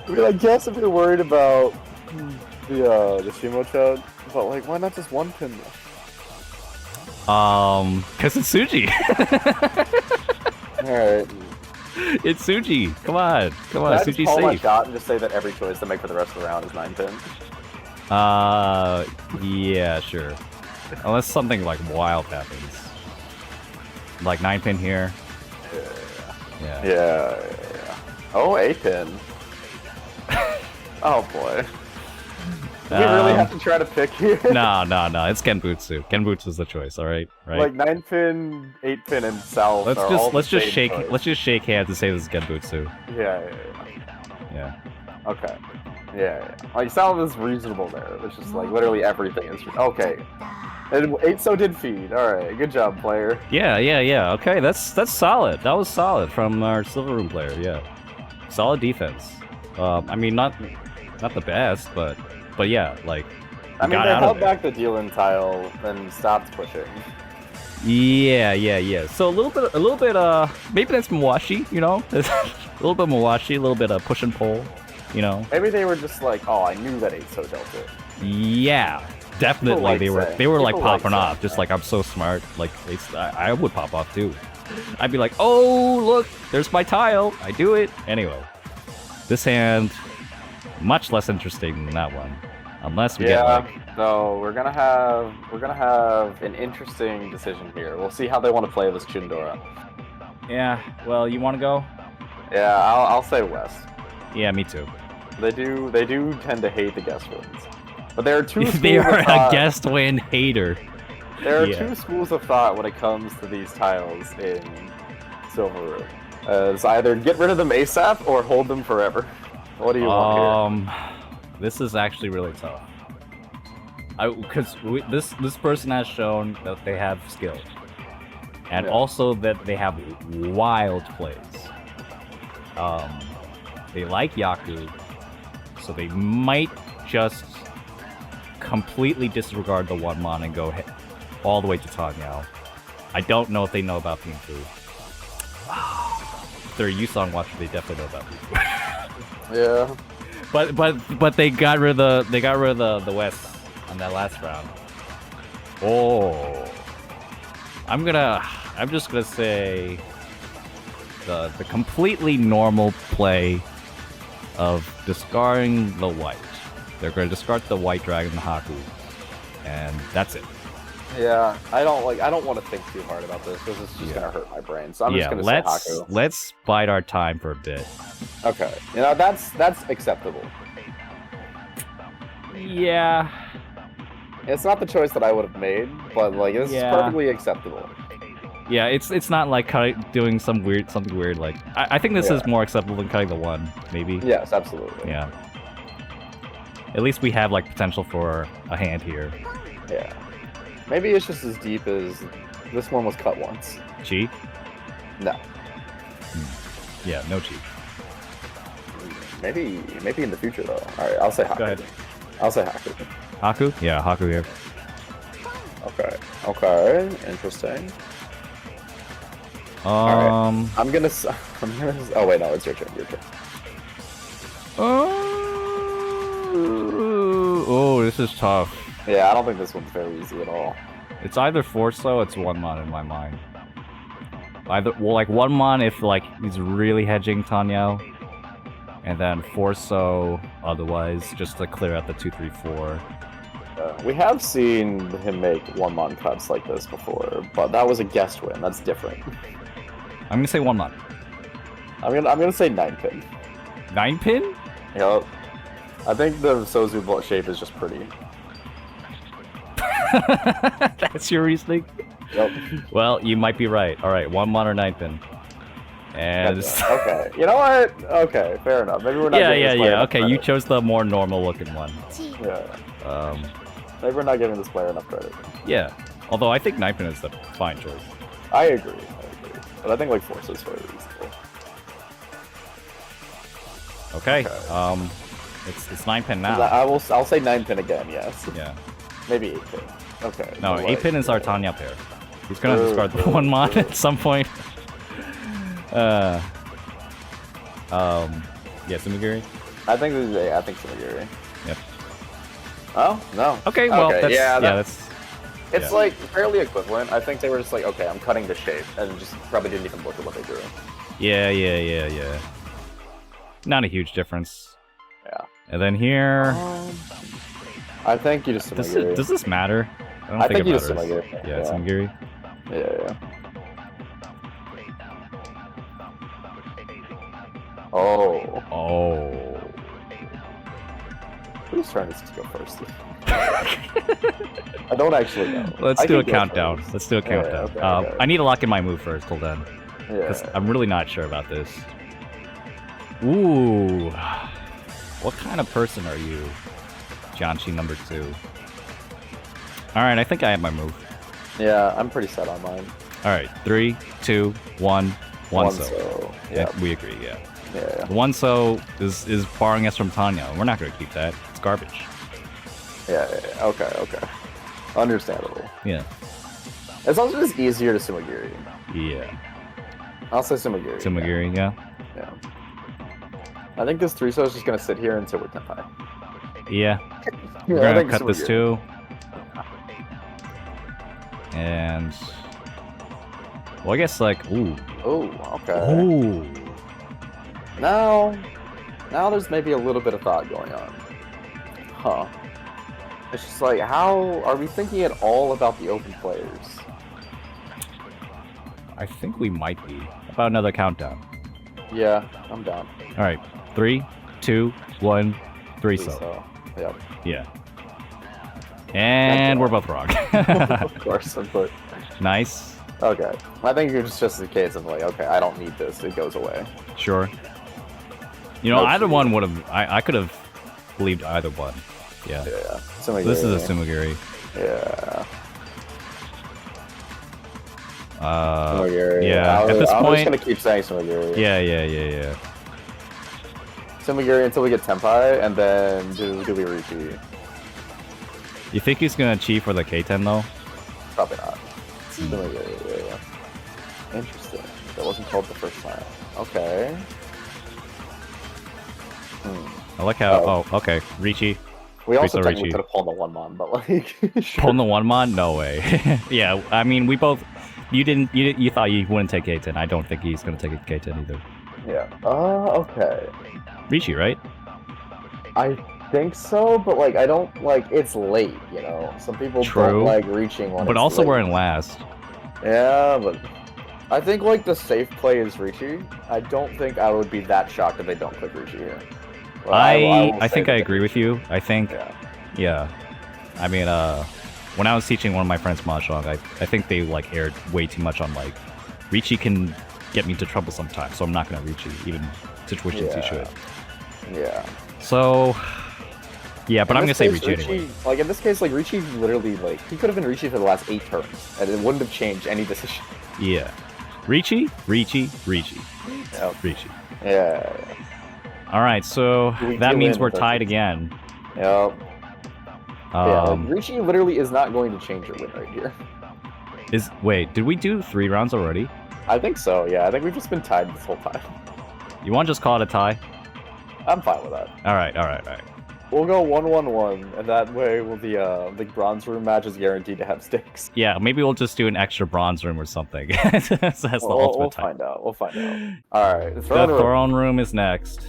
B: I mean, I guess if you're worried about the Shimo Chud, but like, why not just 1-pin though?
A: Cause it's Suji.
B: Alright.
A: It's Suji. Come on.
B: Can I just
A: Suji's
B: call my
A: safe.
B: shot and just say that every choice to make for the rest of the round is 9-pin?
A: Yeah, sure. Unless something like wild happens. Like 9-pin here. Yeah. Oh, 8-pin. Oh boy. Do we really have to try to pick here? No. It's Genbutsu. Genbutsu's the choice. All right.
B: Like 9-pin, 8-pin, and South.
A: Let's just shake hands and say this is Genbutsu.
B: Yeah. Okay. Yeah. Like South is reasonable there. It's just like literally everything is okay. And 8 so did feed. All right. Good job, player.
A: Yeah. Okay, that's solid. That was solid from our Silver Room player. Yeah. Solid defense. I mean, not the best, but yeah, like.
B: I mean, they held back the dealing tile and stopped pushing.
A: Yeah. So a little bit. Maybe that's Mawashi. You know, a little bit Mawashi, a little bit of push and pull. You know.
B: Maybe they were just like, oh, I knew that 8 so dealt it.
A: Yeah. Definitely,
B: like
A: they were
B: saying-
A: like
B: people
A: popping
B: like
A: off, just like I'm so smart. Like I would pop off too. I'd be like, oh look, there's my tile. I do it anyway. This hand, much less interesting than that one, unless we get like.
B: No, we're gonna have an interesting decision here. We'll see how they want to play this Chundora.
A: Yeah. Well, you want to go?
B: Yeah, I'll say West.
A: Yeah, me too.
B: They do tend to hate the guest wins, but there are two.
A: They
B: schools
A: are
B: of thought.
A: a guest win hater.
B: There are
A: Yeah.
B: two schools of thought when it comes to these tiles in Silver Room. It's either get rid of them ASAP or hold them forever. What do you want here?
A: This is actually really tough. Because this person has shown that they have skill, and
B: Yeah.
A: also that they have wild plays. They like Yaku, so they might just completely disregard the 1-mon and go all the way to Tanyao. I don't know if they know about Ping Fu. If they're a Yusong watcher, they definitely know about Ping Fu.
B: Yeah.
A: But they got rid of the West on that last round. Oh, I'm just gonna say the completely normal play of discarding the white. They're gonna discard the white dragon, the Haku, and that's it.
B: Yeah, I don't want to think too hard about this because it's just gonna hurt my brain. So I'm just gonna say Haku.
A: let's bide our time for a bit.
B: Okay, you know that's acceptable.
A: Yeah.
B: It's not the choice that I would have made, but like it's perfectly acceptable.
A: Yeah, it's not like doing something weird. Like I think this is more acceptable than cutting the 1, maybe.
B: Yes, absolutely.
A: Yeah. At least we have like potential for a hand here.
B: Yeah. Maybe it's just as deep as this one was cut once.
A: Cheat?
B: No.
A: Yeah, no cheat.
B: Maybe in the future though. All right, I'll say Haku.
A: Go ahead.
B: I'll say Haku.
A: Haku? Yeah, Haku here.
B: Okay. Interesting. All right. I'm gonna. Oh wait, no, it's your turn.
A: Oh, this is tough.
B: Yeah, I don't think this one's very easy at all.
A: It's either Forso, it's 1-mon in my mind. Like 1-mon if like he's really hedging Tanyao, and then Forso otherwise just to clear out the 2-3-4.
B: We have seen him make 1-mon cuts like this before, but that was a guest win. That's different.
A: I'm gonna say 1-mon.
B: I'm gonna say 9-pin.
A: 9-pin?
B: Yep. I think the Sozu shape is just pretty.
A: That's your reasoning?
B: Yep.
A: Well, you might be right. Alright, 1-mon or 9-pin. And
B: okay. You know what? Okay, fair enough. Maybe we're not
A: Yeah. Okay, you chose the more normal looking one.
B: Yeah. Maybe we're not giving this player enough credit.
A: Yeah. Although I think 9-pin is the fine choice.
B: I agree. But I think like Force is very reasonable.
A: Okay. It's 9-pin now.
B: I'll say 9-pin again, yes.
A: Yeah.
B: Maybe 8-pin. Okay.
A: No, 8-pin is our Tanya pair. He's gonna discard the 1-mon at some point. Yeah, Sumigiri?
B: I think Sumigiri.
A: Yep.
B: Oh, no.
A: Okay, well,
B: okay, it's
A: yeah.
B: like fairly equivalent. I think they were just like, okay, I'm cutting the shape, and just probably didn't even look at what they drew.
A: Yeah. Not a huge difference.
B: Yeah.
A: And then here...
B: I think you just Sumigiri.
A: Does this matter?
B: I think
A: it
B: you
A: matters.
B: just Sumigiri.
A: Yeah, Sumigiri?
B: Yeah. Oh. Whose turn is to go first? I don't actually know.
A: Let's do a countdown.
B: Okay.
A: I need to lock in my move first, till then. Because I'm really not sure about this. Ooh. What kind of person are you, Janchi number 2? Alright, I think I have my move.
B: Yeah, I'm pretty set on mine.
A: Alright, 3, 2, 1, 1 so.
B: Yeah,
A: we agree, yeah.
B: Yeah.
A: 1 so is barring us from Tanya. We're not going to keep that. It's garbage.
B: Yeah. Okay. Understandable.
A: Yeah.
B: It's also just easier to Sumigiri.
A: Yeah.
B: I'll say Sumigiri.
A: Sumigiri, yeah.
B: I think this 3-so is just going to sit here until we're 10 high.
A: Yeah. We're going to cut this too. And well, I guess like ooh.
B: Oh, okay.
A: Ooh.
B: Now there's maybe a little bit of thought going on. Huh. It's just like, how are we thinking at all about the open players?
A: I think we might be. About another countdown.
B: Yeah, I'm down.
A: Alright. 3, 2, 1, 3 so.
B: Yep.
A: Yeah. And we're both wrong.
B: Of course.
A: Nice.
B: Okay. I think it's just a case of like, okay, I don't need this. It goes away.
A: Sure. You know, either one would have... I could have believed either one. Yeah.
B: Yeah.
A: This is a Sumigiri.
B: Yeah.
A: Yeah. At this point...
B: I'm just gonna keep saying Sumigiri.
A: Yeah.
B: Sumigiri until we get Tenpai, and then do we Riichi?
A: You think he's gonna cheat for the K10 though?
B: Probably not. Sumigiri, yeah. Interesting. That wasn't told the first time. Okay.
A: I like how... Oh, okay. Riichi.
B: We also
A: Riichi.
B: technically could have pulled the 1-mon, but like... Sure.
A: Pulling the 1-mon? No way. Yeah, I mean, we both... You thought you wouldn't take K10. I don't think he's gonna take a K10 either.
B: Yeah. Okay.
A: Riichi, right?
B: I think so, but like, I don't... Like, it's late, you know? Some people don't like reaching when
A: But
B: it's
A: also
B: late.
A: we're in last.
B: Yeah, but... I think, like, the safe play is Riichi. I don't think I would be that shocked if they don't click Riichi here. Well,
A: I think I agree with you. I think...
B: Yeah.
A: I mean, when I was teaching one of my friends Mahjong, I think they, like, aired way too much on, like... Riichi can get me into trouble sometimes, so I'm not gonna Riichi, even situations he should.
B: Yeah.
A: So... Yeah, but I'm gonna say Riichi anyway.
B: Like, in this case, like, Riichi literally, like, he could have been Riichi for the last 8 turns, and it wouldn't have changed any decision.
A: Yeah. Riichi.
B: Yep.
A: Riichi.
B: Yeah.
A: Alright, so that means we're tied again.
B: Yep. Riichi literally is not going to change your win right here.
A: Wait, did we do 3 rounds already?
B: I think so, yeah. I think we've just been tied this whole time.
A: You want to just call it a tie?
B: I'm fine with that.
A: Alright.
B: We'll go 1-1-1, and that way the bronze room match is guaranteed to have stakes.
A: Yeah, maybe we'll just do an extra bronze room or something. So that's the ultimate
B: We'll
A: tie.
B: find out. Alright,
A: The throne room is next.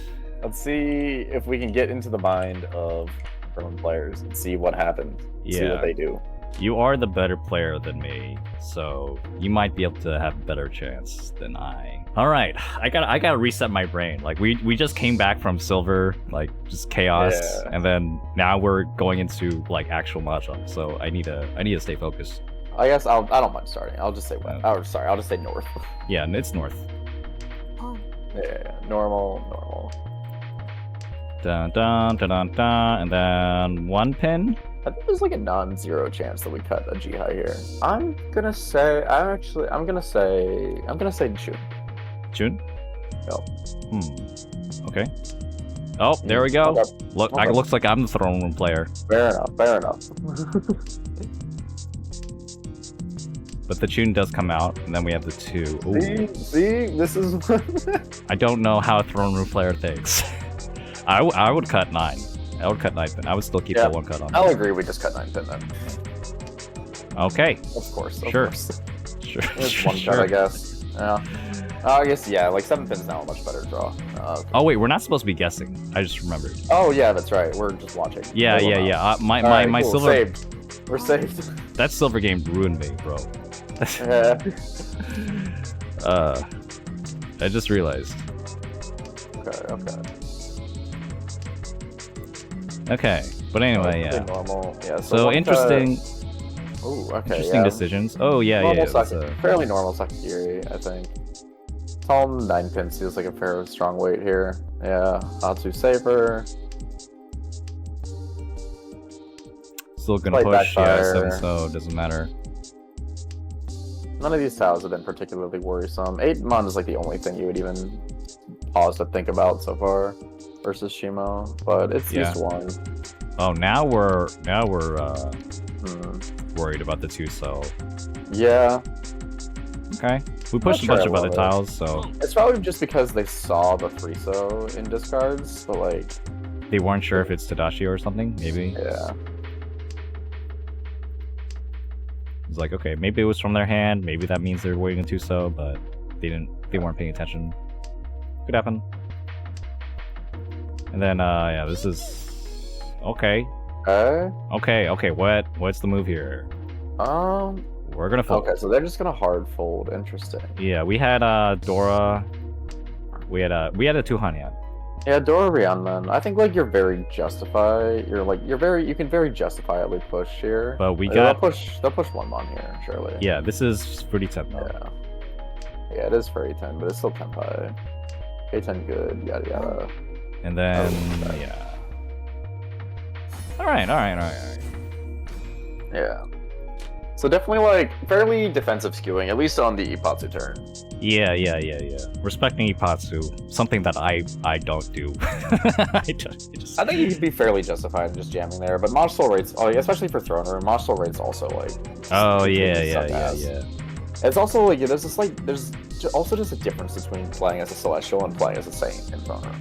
B: Let's see if we can get into the mind of throne players and see what happens.
A: Yeah.
B: See what they do.
A: You are the better player than me, so you might be able to have a better chance than I. Alright, I gotta reset my brain. Like, we just came back from silver, like, just chaos, and then now we're going into, like, actual Mahjong, so I need to stay focused.
B: I guess I don't mind starting. I'll just say west. I'll just say north.
A: Yeah, it's north.
B: Yeah, normal.
A: Dun dun dun dun dun, and then 1 pin.
B: I think there's like a non-zero chance that we cut a G-high here. I'm gonna say June.
A: June?
B: Yep.
A: Okay. Oh, there we go.
B: Okay.
A: Look, looks like I'm the throne room player.
B: Fair enough.
A: But the tune does come out, and then we have the 2. Ooh.
B: See, this is.
A: I don't know how a throne room player thinks. I would cut 9. I would cut 9 pin. I would still keep the 1 cut on.
B: I'll agree. We just cut 9 pin then.
A: Okay.
B: Of course.
A: Sure.
B: There's 1 cut, I guess. Yeah. I guess like 7 pin's now a much better draw.
A: Oh wait, we're not supposed to be guessing. I just remembered.
B: Oh yeah, that's right. We're just watching.
A: Yeah. My
B: cool.
A: silver.
B: Saved. We're saved.
A: That silver game ruined me, bro.
B: Yeah.
A: I just realized. Okay, but anyway, yeah.
B: Normal. Yeah.
A: So interesting.
B: Ooh, okay.
A: Interesting decisions. Oh yeah,
B: fairly normal secondary, I think. Tall 9 pin feels like a fairly strong weight here. Yeah, Atsu safer.
A: Still gonna push. Yeah, so doesn't matter.
B: None of these tiles have been particularly worrisome. 8-mon is like the only thing you would even pause to think about so far versus Shimo, but it's just 1.
A: Oh, now we're worried about the 2 so.
B: Yeah.
A: Okay. We pushed a bunch of other tiles, so.
B: It's probably just because they saw the 3 so in discards, but like.
A: They weren't sure if it's Tadashi or something, maybe.
B: Yeah.
A: It's like, okay, maybe it was from their hand. Maybe that means they're waiting a 2-so, but they weren't paying attention. Could happen. And then, yeah, this is okay. Okay. What's the move here? We're gonna fold.
B: Okay, so they're just gonna hard fold. Interesting.
A: Yeah, we had Dora. We had a 2-han.
B: Yeah, Dora Rhiannon. I think like you're very justified. You can very justifiably push here.
A: But we got
B: they'll push 1 mon here, surely.
A: Yeah, this is pretty tough though.
B: Yeah, it is fairy 10, but it's still Tenpai. Fairy 10 good, yada yada.
A: And then yeah. Alright.
B: Yeah. So definitely like fairly defensive skewing, at least on the Ipatsu turn.
A: Yeah. Respecting Ipatsu, something that I don't do. I
B: think you could be fairly justified in just jamming there, but Mahjong Soul rates, especially for Throne Room, Mahjong Soul rates also like.
A: Oh yeah.
B: It's also like there's also just a difference between playing as a Celestial and playing as a Saint in Throne Room.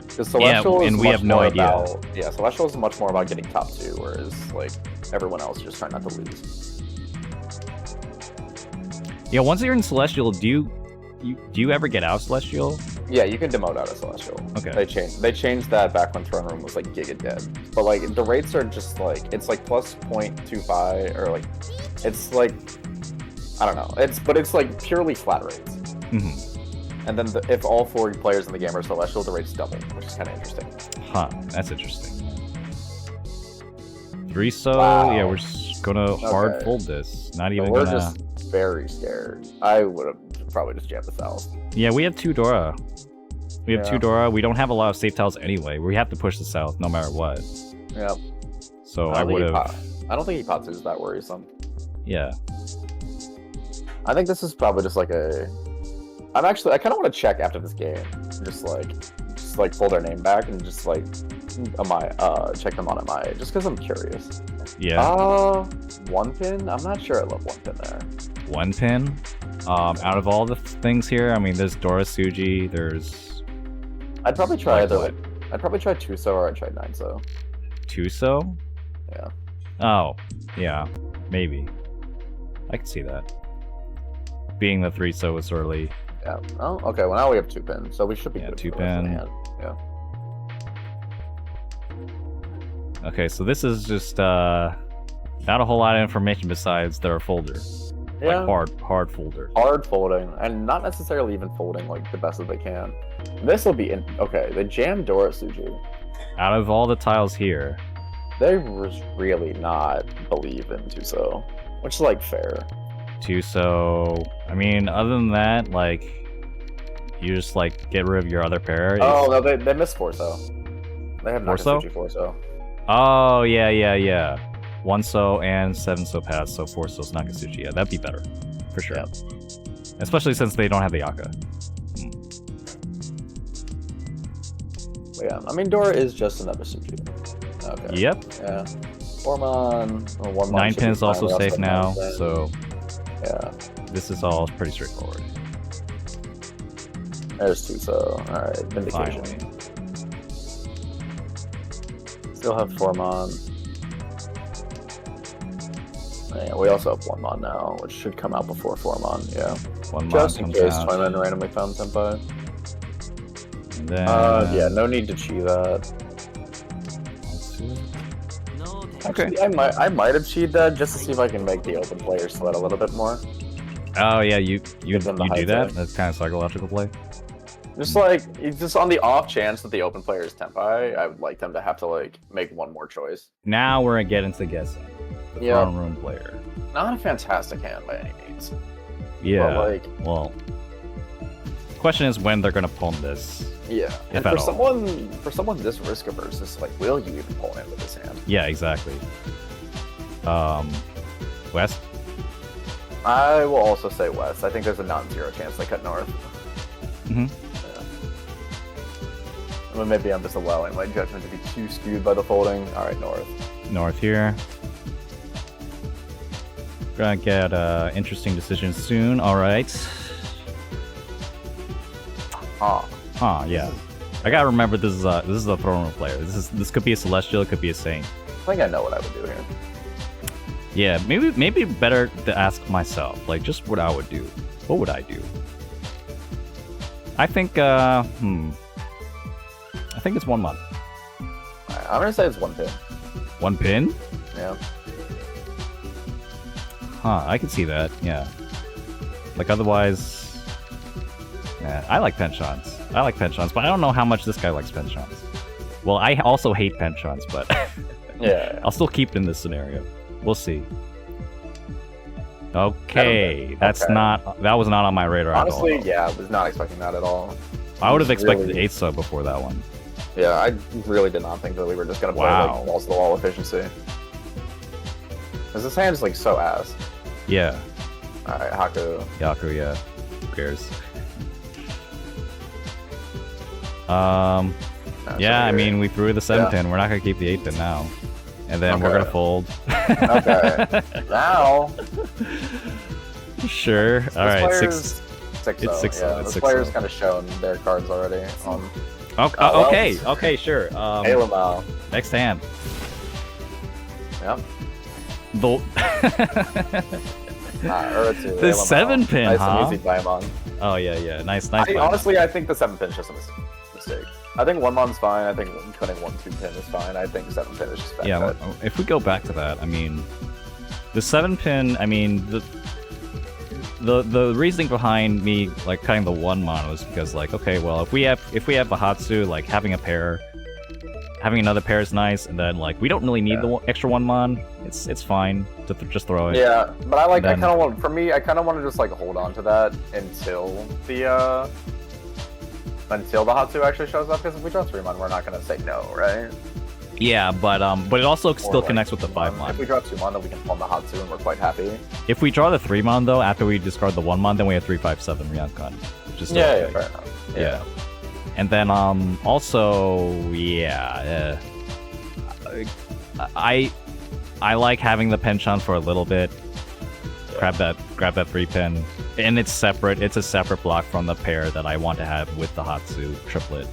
B: Because Celestial
A: and we have no idea.
B: Celestial is much more about getting top 2, whereas like everyone else just trying not to lose.
A: Yeah, once you're in Celestial, do you ever get out Celestial?
B: Yeah, you can demote out of Celestial.
A: Okay.
B: They changed that back when Throne Room was like giga dead. But like the rates are just like it's like plus 0.25 or like it's like I don't know. It's like purely flat rates.
A: Mm-hmm.
B: And then if all 4 players in the game are Celestial, the rates double, which is kind of interesting.
A: Huh, that's interesting. 3-so,
B: wow.
A: Yeah, we're just gonna hard fold this. Not even
B: we're
A: gonna.
B: Just very scared. I would have probably just jammed the south.
A: Yeah, we have 2 Dora. We have 2 Dora. We don't have a lot of safe tiles anyway. We have to push the south no matter what.
B: Yep.
A: So I would have.
B: I don't think Ipatsu is that worrisome.
A: Yeah.
B: I think this is probably just like a. I kind of want to check after this game. Just pull their name back and just like, check them on MI, just because I'm curious.
A: Yeah.
B: 1 pin? I'm not sure I love 1 pin there.
A: 1 pin? Out of all the things here, I mean, there's Dora Suji, there's...
B: I'd probably try I'd probably try 2-so or I'd try 9-so.
A: 2-so?
B: Yeah.
A: Oh, yeah, maybe. I can see that. Being the 3-so was early.
B: Yeah. Oh, okay. Well, now we have 2 pins, so we should be good.
A: 2 pin.
B: Yeah.
A: Okay, so this is just not a whole lot of information besides their folder.
B: Yeah.
A: Like hard folder.
B: Hard folding, and not necessarily even folding like the best that they can. This will be okay. They jammed Dora Suji.
A: Out of all the tiles here,
B: they really not believe in 2-so, which is like fair.
A: 2-so. I mean, other than that, like, you just like get rid of your other pair.
B: Oh no, they missed 4-so. They have
A: 4-so?
B: 4-so.
A: Oh yeah. 1-so and 7-so pass, so 4-so's Nakatsuchi. Yeah, that'd be better for sure.
B: Yep.
A: Especially since they don't have the Yaka.
B: Yeah, I mean Dora is just another Suji. Okay.
A: Yep.
B: Yeah. 4 mon. 1 mon.
A: 9 pin is also safe now, so
B: yeah.
A: This is all pretty straightforward.
B: There's 2-so. Alright, vindication.
A: Finally.
B: Still have 4 mon. Yeah, we also have 1 mon now, which should come out before 4 mon. Yeah.
A: 1 mon
B: just in case
A: out.
B: Toyman randomly found Senpai.
A: And then,
B: yeah, no need to chi that.
A: Okay.
B: Actually, I might have cheated that just to see if I can make the open player sweat a little bit more.
A: Oh yeah, you
B: them the
A: do
B: high
A: that?
B: tech.
A: That's kind of psychological play.
B: Just just on the off chance that the open player is Tenpai, I would like them to have to like make 1 more choice.
A: Now we're gonna get into guessing. The throne room player.
B: Not a fantastic hand by any means.
A: Yeah.
B: But
A: well, the question is when they're gonna pawn this.
B: yeah.
A: If
B: And
A: at
B: for
A: all.
B: someone this risk averse, it's like, will you even pawn in with this hand?
A: Yeah, exactly. West.
B: I will also say west. I think there's a non-zero chance they cut north.
A: Mm-hmm.
B: I mean, maybe I'm just allowing my judgment to be too skewed by the folding. All right, north.
A: North here. Gonna get interesting decision soon. All right. Yeah. I gotta remember this is a throne room player. This could be a celestial. It could be a saint.
B: I think I know what I would do here.
A: Yeah, maybe better to ask myself, like, just what I would do. What would I do? I think, I think it's 1 month.
B: I'm gonna say it's 1 pin.
A: 1 pin?
B: Yeah.
A: Huh, I can see that, yeah. Like, otherwise... Yeah, I like penchants. I like penchants, but I don't know how much this guy likes penchants. Well, I also hate penchants, but...
B: Yeah.
A: I'll still keep it in this scenario. We'll see. Okay, that's
B: okay.
A: that was not on my radar
B: Honestly,
A: at all.
B: yeah, I was not expecting that at all.
A: I would have expected
B: really...
A: 8 sub before that one.
B: Yeah, I really did not think that we were just gonna play like balls to the wall efficiency. Cause this hand's like so ass.
A: Yeah.
B: Alright, Haku.
A: Yaku, yeah. Who cares? Yeah, I mean, we threw the 7 pin. We're not gonna keep the 8 pin now. And then we're gonna fold.
B: Okay. Now.
A: Sure. Alright, 6.
B: 6
A: It's 6.
B: Yeah,
A: It's
B: the
A: 6.
B: player's kind of shown their cards already.
A: Okay, okay, sure.
B: Alamau.
A: Next hand.
B: Yep.
A: The
B: The
A: 7 pin,
B: nice
A: huh?
B: and easy Diamond.
A: Oh yeah. Nice.
B: Honestly, I think the 7 pin is just a mistake. I think 1 mon's fine. I think cutting 1-2 pin is fine. I think 7 pin is just bad.
A: Yeah, if we go back to that, I mean, the 7 pin. I mean, the reasoning behind me like cutting the 1 mon was because like, okay, well, if we have Bahatsu, like having another pair is nice, and then like we don't really need the extra 1 mon. It's fine to just throw it.
B: Yeah, but I kind of want to just like hold on to that until the Hatsu actually shows up, because if we draw 3 mon, we're not gonna say no, right?
A: Yeah, but it also still
B: like
A: connects with the 5 mon.
B: If we draw 2 mon, then we can form the Hatsu, and we're quite happy.
A: If we draw the 3 mon though, after we discard the 1 mon, then we have 3/5/7 Ryokan, which is still okay.
B: Fair enough.
A: Yeah. And then also I like having the penchant for a little bit. Grab that 3 pin, and it's separate. It's a separate block from the pair that I want to have with the Hatsu triplet.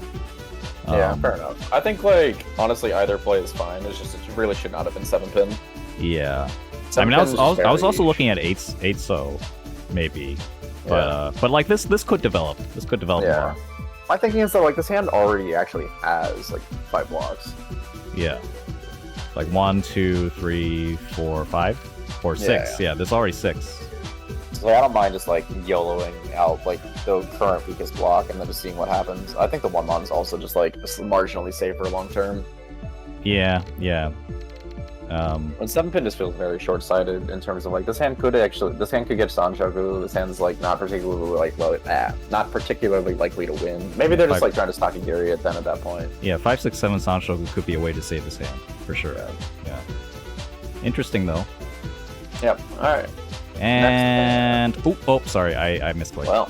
B: Yeah, fair enough. I think like honestly either play is fine. It's just that you really should not have been 7 pin.
A: Yeah. I mean, I was also looking at 8 so maybe, but like this could develop. This could develop more.
B: My thinking is that like this hand already actually has like 5 blocks.
A: Yeah. Like 1, 2, 3, 4, 5, or 6. Yeah, there's already 6.
B: So I don't mind just like YOLOing out like the current weakest block and then just seeing what happens. I think the 1 mon's also just like marginally safer long term.
A: Yeah.
B: When 7 pin just feels very short-sighted in terms of like this hand could get Sanshoku. This hand's like not particularly likely to win. Maybe they're just like trying to stock a Giri at that point.
A: Yeah, 5, 6, 7 Sanshoku could be a way to save this hand for sure. Yeah. Interesting though.
B: Yep. All right.
A: And oh, sorry, I misclicked.
B: Well,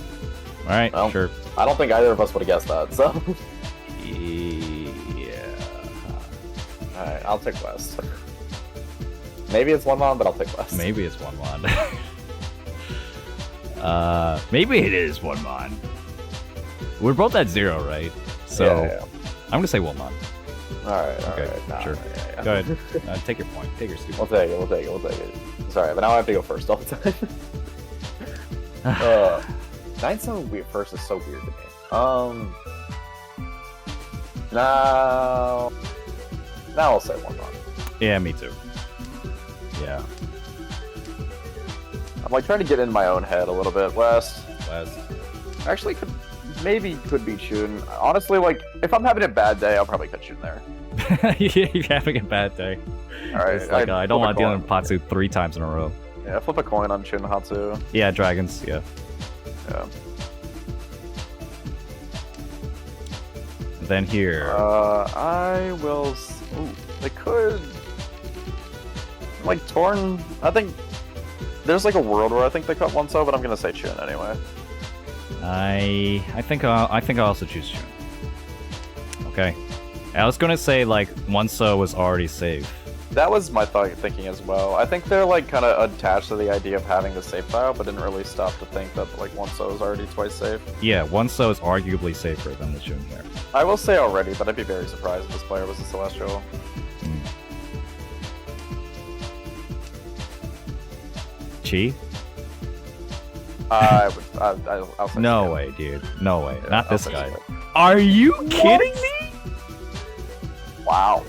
A: all right, sure.
B: I don't think either of us would have guessed that. So.
A: Yeah.
B: All right, I'll take West. Maybe it's 1 mon, but I'll take West.
A: Maybe it's 1 mon. Maybe it is 1 mon. We're both at 0, right? So I'm gonna say 1 mon.
B: All right.
A: Sure.
B: Yeah.
A: Go ahead. Take your point. Take your stupid.
B: We'll take it. Sorry, but now I have to go first all the time. 9 so weird first is so weird to me. Now I'll say 1 mon.
A: Yeah, me too. Yeah.
B: I'm like trying to get in my own head a little bit. West. Actually, could be Chun. Honestly, like if I'm having a bad day, I'll probably cut Chun there.
A: You're having a bad day.
B: All right.
A: It's like I don't want to deal with Patsu 3 times in a row.
B: Yeah, flip a coin on Chun Hatsu.
A: Yeah, dragons. Yeah. Then here.
B: I will. Ooh, they could. Like Torn. I think there's like a world where I think they cut 1 so, but I'm gonna say Chun anyway.
A: I think I'll also choose Chun. Okay. I was gonna say like 1 so was already safe.
B: That was my thinking as well. I think they're like kind of attached to the idea of having the safe tile, but didn't really stop to think that like 1 so is already twice safe.
A: Yeah, 1 so is arguably safer than the Chun here.
B: I will say already, but I'd be very surprised if this player was a Celestial.
A: Chi?
B: I'll say
A: No
B: skip.
A: way, dude. No way.
B: Yeah,
A: Not
B: I'll
A: this
B: say
A: guy.
B: skip.
A: Are you kidding me?
B: Wow.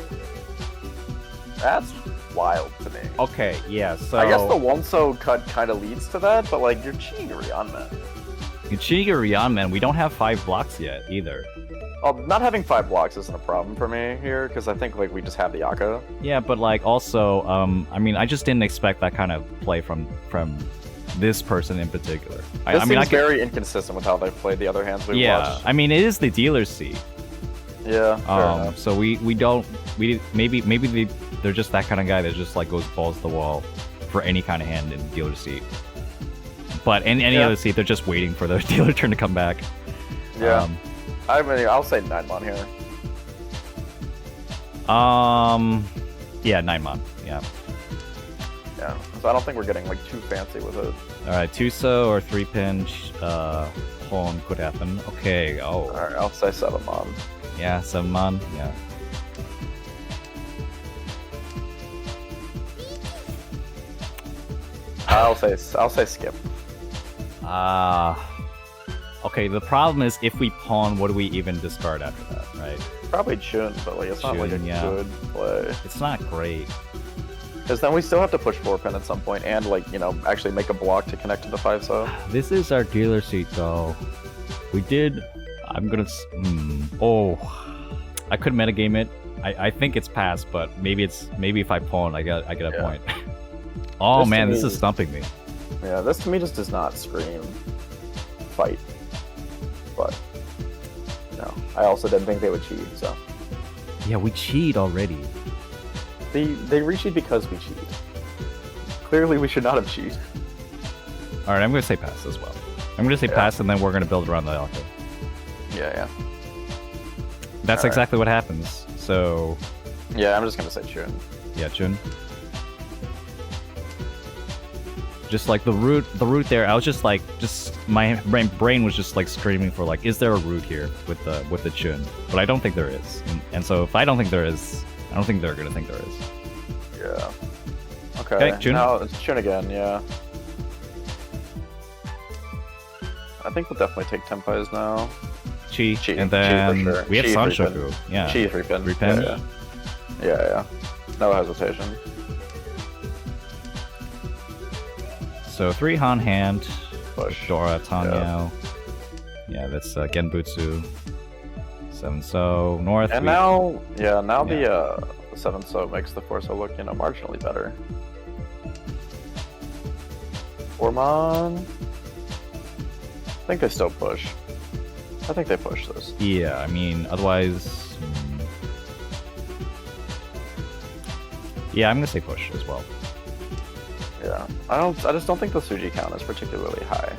B: That's wild to me.
A: Okay, yeah, so...
B: I guess the one-so cut kind of leads to that, but like, you're cheating Rihanna.
A: In Shigeru man, we don't have 5 blocks yet, either.
B: Not having 5 blocks isn't a problem for me here, because I think like we just have the Yaka.
A: Yeah, but like, also, I mean, I just didn't expect that kind of play from this person in particular.
B: This seems very inconsistent with how they've played the other hands we watched.
A: I mean, it is the dealer's seat.
B: Yeah, fair enough.
A: So maybe they're just that kind of guy that just like goes balls to the wall for any kind of hand in the dealer's seat. But in any other seat, they're just waiting for their dealer turn to come back.
B: Yeah. I mean, I'll say 9-mon here.
A: Yeah, 9-mon. Yeah.
B: Yeah. So I don't think we're getting like too fancy with it.
A: Alright, 2-so or 3-pin pawn could happen. Okay, oh.
B: Alright, I'll say 7-mon.
A: Yeah, 7-mon, yeah.
B: I'll say skip.
A: Okay, the problem is if we pawn, what do we even discard after that, right?
B: Probably Chun, but like it's not like a
A: Chun, yeah.
B: good play.
A: It's not great.
B: Because then we still have to push 4-pin at some point and like, you know, actually make a block to connect to the 5-so.
A: This is our dealer seat though. We did... I'm gonna... Oh. I could metagame it. I think it's passed, but maybe if I pawn, I get a point. Oh
B: This
A: man,
B: to
A: this
B: me-
A: is stumping me.
B: Yeah, this to me just does not scream fight. But, no. I also didn't think they would cheat, so.
A: Yeah, we cheat already.
B: They re-cheat because we cheat. Clearly we should not have cheated.
A: Alright, I'm gonna say pass as well. I'm gonna say pass and then we're gonna build around the Alto.
B: Yeah.
A: That's
B: Alright.
A: exactly what happens. So,
B: Yeah, I'm just gonna say Chun.
A: yeah, Chun. Just like the root there, I was just like, my brain was just like screaming for like, is there a root here with the Chun? But I don't think there is. And so if I don't think there is, I don't think they're gonna think there is.
B: Yeah. Okay,
A: Chun.
B: now it's Chun again, yeah. I think we'll definitely take Tempais now.
A: Chi,
B: Chi,
A: and
B: Chi
A: then
B: for sure.
A: we have
B: Chi
A: Sanshoku. Yeah.
B: Chi 3-pin.
A: 3-pin?
B: Yeah. No hesitation.
A: So 3 Han hand,
B: Push.
A: Dora, Tanyo. Yeah, that's Genbutsu. 7-so, North.
B: And now the 7-so makes the 4-so look, you know, marginally better. 4-mon. I think they still push. I think they push this.
A: Yeah, I mean, otherwise... Yeah, I'm gonna say push as well.
B: Yeah. I just don't think the Suji count is particularly high.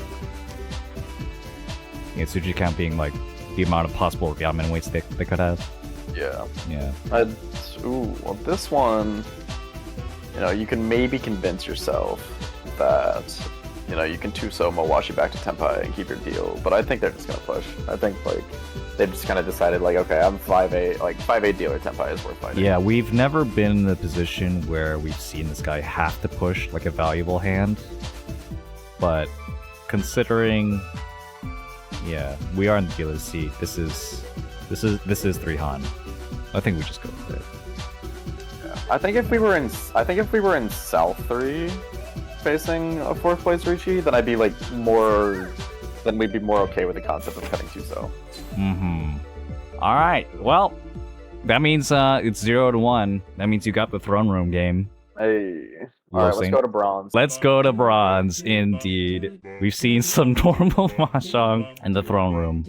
A: Yeah, Suji count being like the amount of possible Yamen weights they could have.
B: Yeah.
A: Yeah.
B: Well, this one, you know, you can maybe convince yourself that, you know, you can 2-so Mowashi back to Tenpai and keep your deal, but I think they're just gonna push. I think, like, they've just kind of decided, like, okay, I'm 5-8, like, 5-8 dealer Tenpai is worth fighting.
A: Yeah, we've never been in a position where we've seen this guy have to push like a valuable hand, but considering, yeah, we are in the dealer's seat. This is 3 Han. I think we just go with it.
B: Yeah. I think if we were in South 3 facing a 4th place Riichi, then we'd be more okay with the concept of cutting 2-so.
A: Alright, well, that means it's 0-1. That means you got the throne room game.
B: Hey. Alright, let's go to bronze.
A: Let's go to bronze, indeed. We've seen some normal Mahjong in the throne room.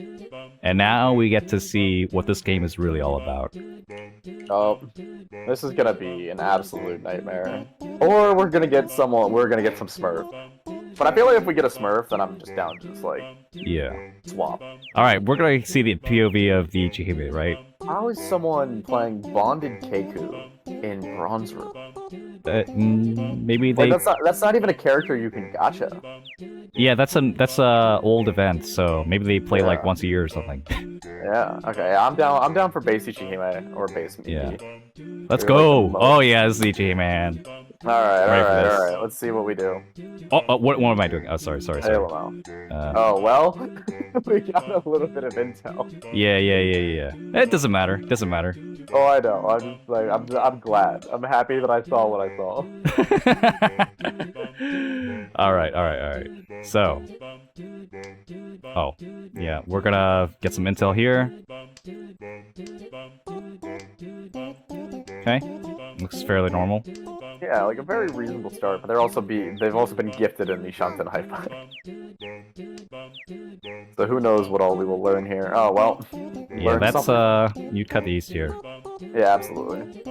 A: And now we get to see what this game is really all about.
B: Oh, this is gonna be an absolute nightmare. Or we're gonna get some Smurf. But I feel like if we get a Smurf, then I'm just down to just like swap.
A: Alright, we're gonna see the POV of the Ichihime, right?
B: How is someone playing Bonded Keiku in Bronze Room?
A: Maybe they...
B: Like, that's not even a character you can gacha.
A: Yeah, that's a old event, so maybe they play like once a year or something.
B: Yeah, okay, I'm down for base Ichihime or base Miki.
A: Yeah. Let's go! Oh yeah, this is Ichihime, man.
B: Alright. Let's see what we do.
A: Oh, what am I doing? Oh, sorry.
B: Hey, well. Oh, well, we got a little bit of intel.
A: Yeah. It doesn't matter.
B: Oh, I know. I'm just like, I'm glad. I'm happy that I saw what I saw.
A: Alright. So. Oh, yeah, we're gonna get some intel here. Okay, looks fairly normal.
B: Yeah, like a very reasonable start, but they've also been gifted in the Shanten Hi-Fi. So who knows what all we will learn here. Oh, well.
A: Yeah, that's, you cut the east here.
B: Yeah, absolutely.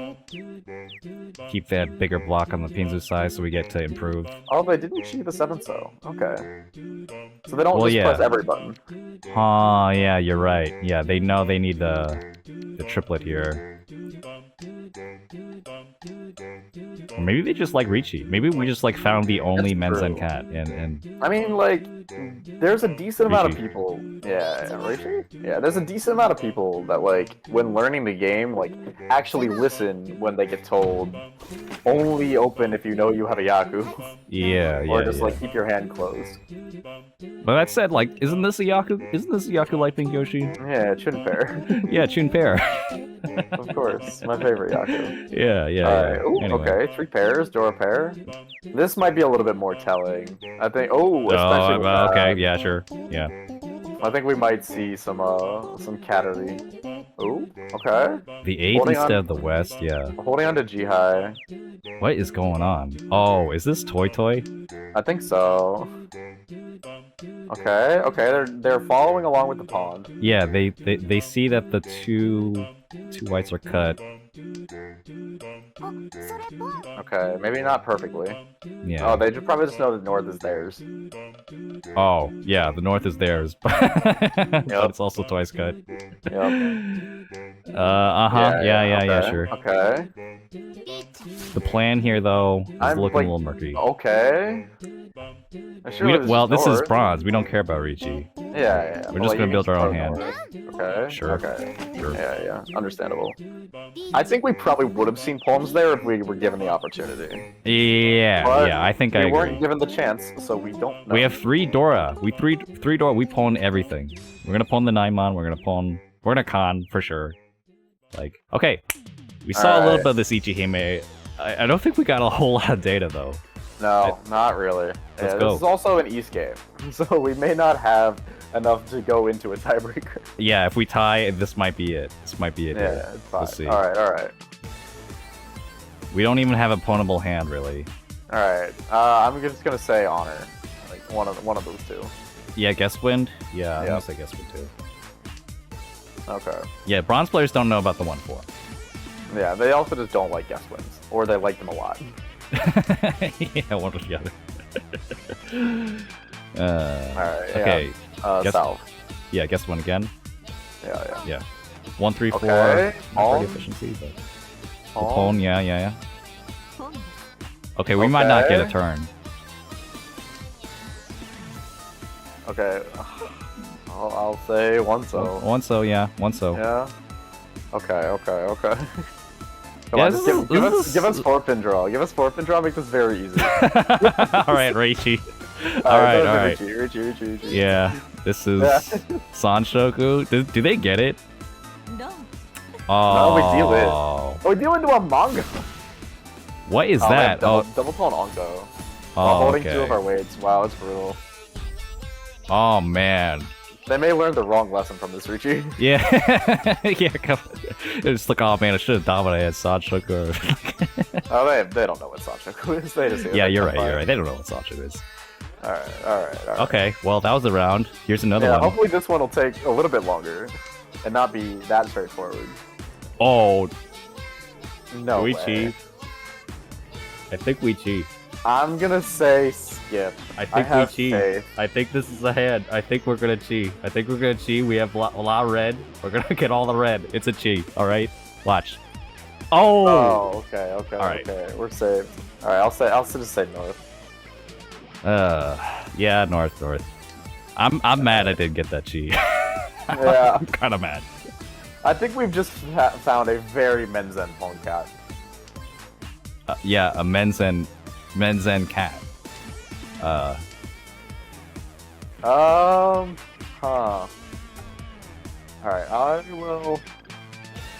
A: Keep that bigger block on the Pinzu side so we get to improve.
B: Oh, they didn't cheat the 7-so. Okay. So they don't just press every button.
A: Oh, yeah, you're right. Yeah, they know they need the triplet here. Or maybe they just like Riichi. Maybe we just like found the only Menzen cat and
B: I mean, like, there's a decent amount of people. Yeah, Riichi? Yeah, there's a decent amount of people that, like, when learning the game, like, actually listen when they get told only open if you know you have a Yaku.
A: Yeah.
B: Or just like keep your hand closed.
A: But that said, like, isn't this a Yaku LightPinkYoshi?
B: Yeah, Chun Pair.
A: Yeah, Chun Pair.
B: Of course, my favorite Yaku.
A: Yeah.
B: Ooh,
A: anyway.
B: Okay, 3 pairs, Dora pair. This might be a little bit more telling. I think. Especially with that.
A: Okay, yeah, sure, yeah.
B: I think we might see some cattery. Ooh, okay.
A: The 8th instead of the West, yeah.
B: Holding on to G-High.
A: What is going on? Oh, is this Toy?
B: I think so. Okay, they're following along with the pawn.
A: Yeah, they see that the two whites are cut.
B: Okay, maybe not perfectly.
A: Yeah.
B: Oh, they probably just know the north is theirs.
A: Oh, yeah, the north is theirs, but it's also twice cut.
B: Yep.
A: Yeah, sure.
B: Okay.
A: The plan here, though, is looking a little murky.
B: Okay.
A: Well, this is bronze. We don't care about Riichi.
B: Yeah.
A: We're just gonna build our own hand.
B: Okay.
A: Sure.
B: Okay. Sure. Yeah. Understandable. I think we probably would have seen palms there if we were given the opportunity.
A: Yeah, I think I agree.
B: We weren't given the chance, so we don't know.
A: We have 3 Dora. We three Dora. We pawn everything. We're gonna pawn the Naimon. We're gonna con for sure. Like, okay. We saw a little bit of this Ichihime. I don't think we got a whole lot of data though.
B: No, not really.
A: Let's go.
B: This is also an East game, so we may not have enough to go into a tiebreaker.
A: Yeah, if we tie, this might be it.
B: Yeah, it's fine.
A: Let's see.
B: All right.
A: We don't even have a pawnable hand, really.
B: All right. I'm just gonna say honor, like one of those two.
A: Yeah, Guest Wind. Yeah, I'm gonna say Guest Wind too.
B: Okay.
A: Yeah, bronze players don't know about the 1-4.
B: Yeah, they also just don't like guest wins, or they like them a lot.
A: Yeah, one or the other.
B: Alright,
A: okay.
B: Yeah. South.
A: Yeah, guess one again.
B: Yeah.
A: 1, 3, 4.
B: Okay.
A: Not pretty efficiency, but the pawn. Yeah. Okay, we might not get a turn.
B: Okay. I'll say 1-so.
A: 1-so, yeah. 1-so.
B: Yeah. Okay. Come
A: Yeah,
B: on, give us 4-pin draw. Give us 4-pin draw. Make this very easy.
A: Alright, Riichi. Alright.
B: Riichi.
A: Yeah, this is Sanshoku. Do they get it?
E: No.
A: Oh.
B: No, we deal it. Oh, we deal into a manga.
A: What is that?
B: Double pawn Onko. While holding 2 of our weights. Wow, it's brutal.
A: Oh man.
B: They may learn the wrong lesson from this, Riichi.
A: Yeah. It's like, oh man, I should have dominated Sanshoku.
B: Oh, they don't know what Sanshoku is. They just
A: you're right. They don't know what Sanshoku is.
B: Alright.
A: Okay, well, that was a round. Here's another one.
B: Hopefully this one will take a little bit longer and not be that straightforward.
A: Oh.
B: No
A: we
B: way.
A: cheat? I think we cheat.
B: I'm gonna say skip.
A: I think we cheat.
B: Faith.
A: I think this is a hand. I think we're gonna cheat. We have a lot of red. We're gonna get all the red. It's a cheat. All right, watch. Oh.
B: Okay.
A: All right.
B: Okay, we're saved. All right, I'll just say north.
A: Yeah, north. I'm mad I didn't get that cheat.
B: Yeah.
A: I'm kind of mad.
B: I think we've just found a very Menzen pawn cat.
A: Yeah, a men's and cat.
B: Alright,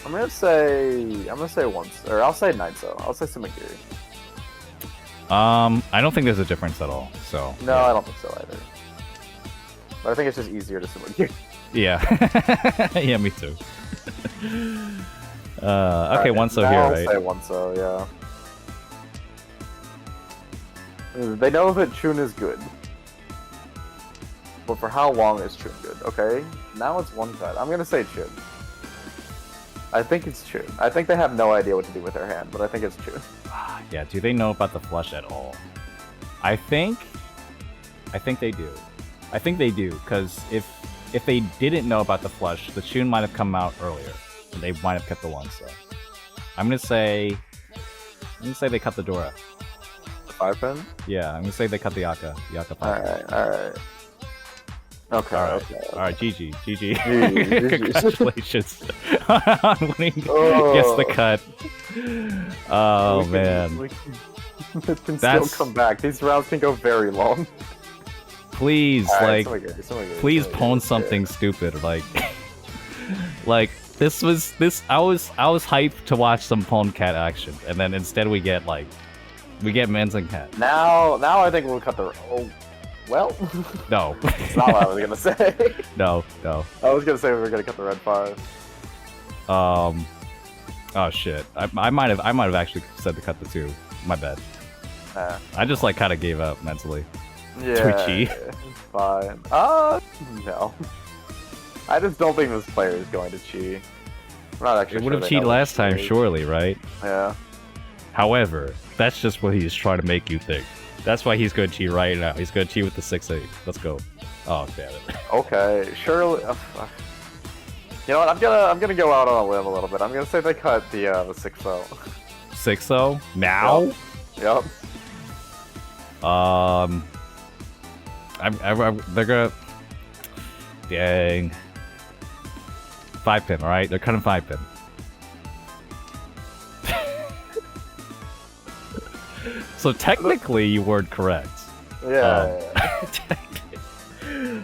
B: I'm gonna say once, or I'll say Naito. I'll say Sumagiri.
A: I don't think there's a difference at all, so...
B: No,
A: yeah.
B: I don't think so either. But I think it's just easier to Sumagiri.
A: Yeah. Yeah, me too. Okay,
B: Right,
A: one so
B: now
A: here,
B: I'll
A: right?
B: say one so, yeah. They know that Chun is good. But for how long is Chun good? Okay, now it's one side. I'm gonna say Chun. I think it's Chun. I think they have no idea what to do with their hand, but I think it's Chun.
A: Yeah, do they know about the flush at all? I think they do. I think they do, because if they didn't know about the flush, the Chun might have come out earlier. And they might have kept the one, so. I'm gonna say they cut the Dora.
B: The 5-pin?
A: Yeah, I'm gonna say they cut the Yaka 5.
B: Alright. Okay,
A: Alright, GG.
B: GG.
A: Congratulations on winning. Gets the cut. Oh, man.
B: It can still come back. These rounds can go very long.
A: Please,
B: right,
A: please pwn something stupid. Like this. I was hyped to watch some pwn cat action, and then instead we get men's and cat.
B: Now I think we'll cut the. Oh, well.
A: No.
B: That's not what I was gonna say.
A: No.
B: I was gonna say we were gonna cut the red 5.
A: Oh shit. I might have actually said to cut the 2. My bad. I just kind of gave up mentally.
B: Yeah.
A: Twitchy.
B: Fine. No. I just don't think this player is going to cheat. I'm not actually.
A: It would have cheated last time, surely, right?
B: Yeah.
A: However, that's just what he's trying to make you think. That's why he's going to cheat right now. He's going to cheat with the 6-8. Let's go. Oh, damn it.
B: Okay, surely. You know what? I'm gonna go out on a limb a little bit. I'm gonna say they cut the 6-0.
A: 6-0? Now?
B: Yep.
A: They're gonna. Dang. 5-pin, alright? They're cutting 5-pin. So technically, you weren't correct.
B: Yeah.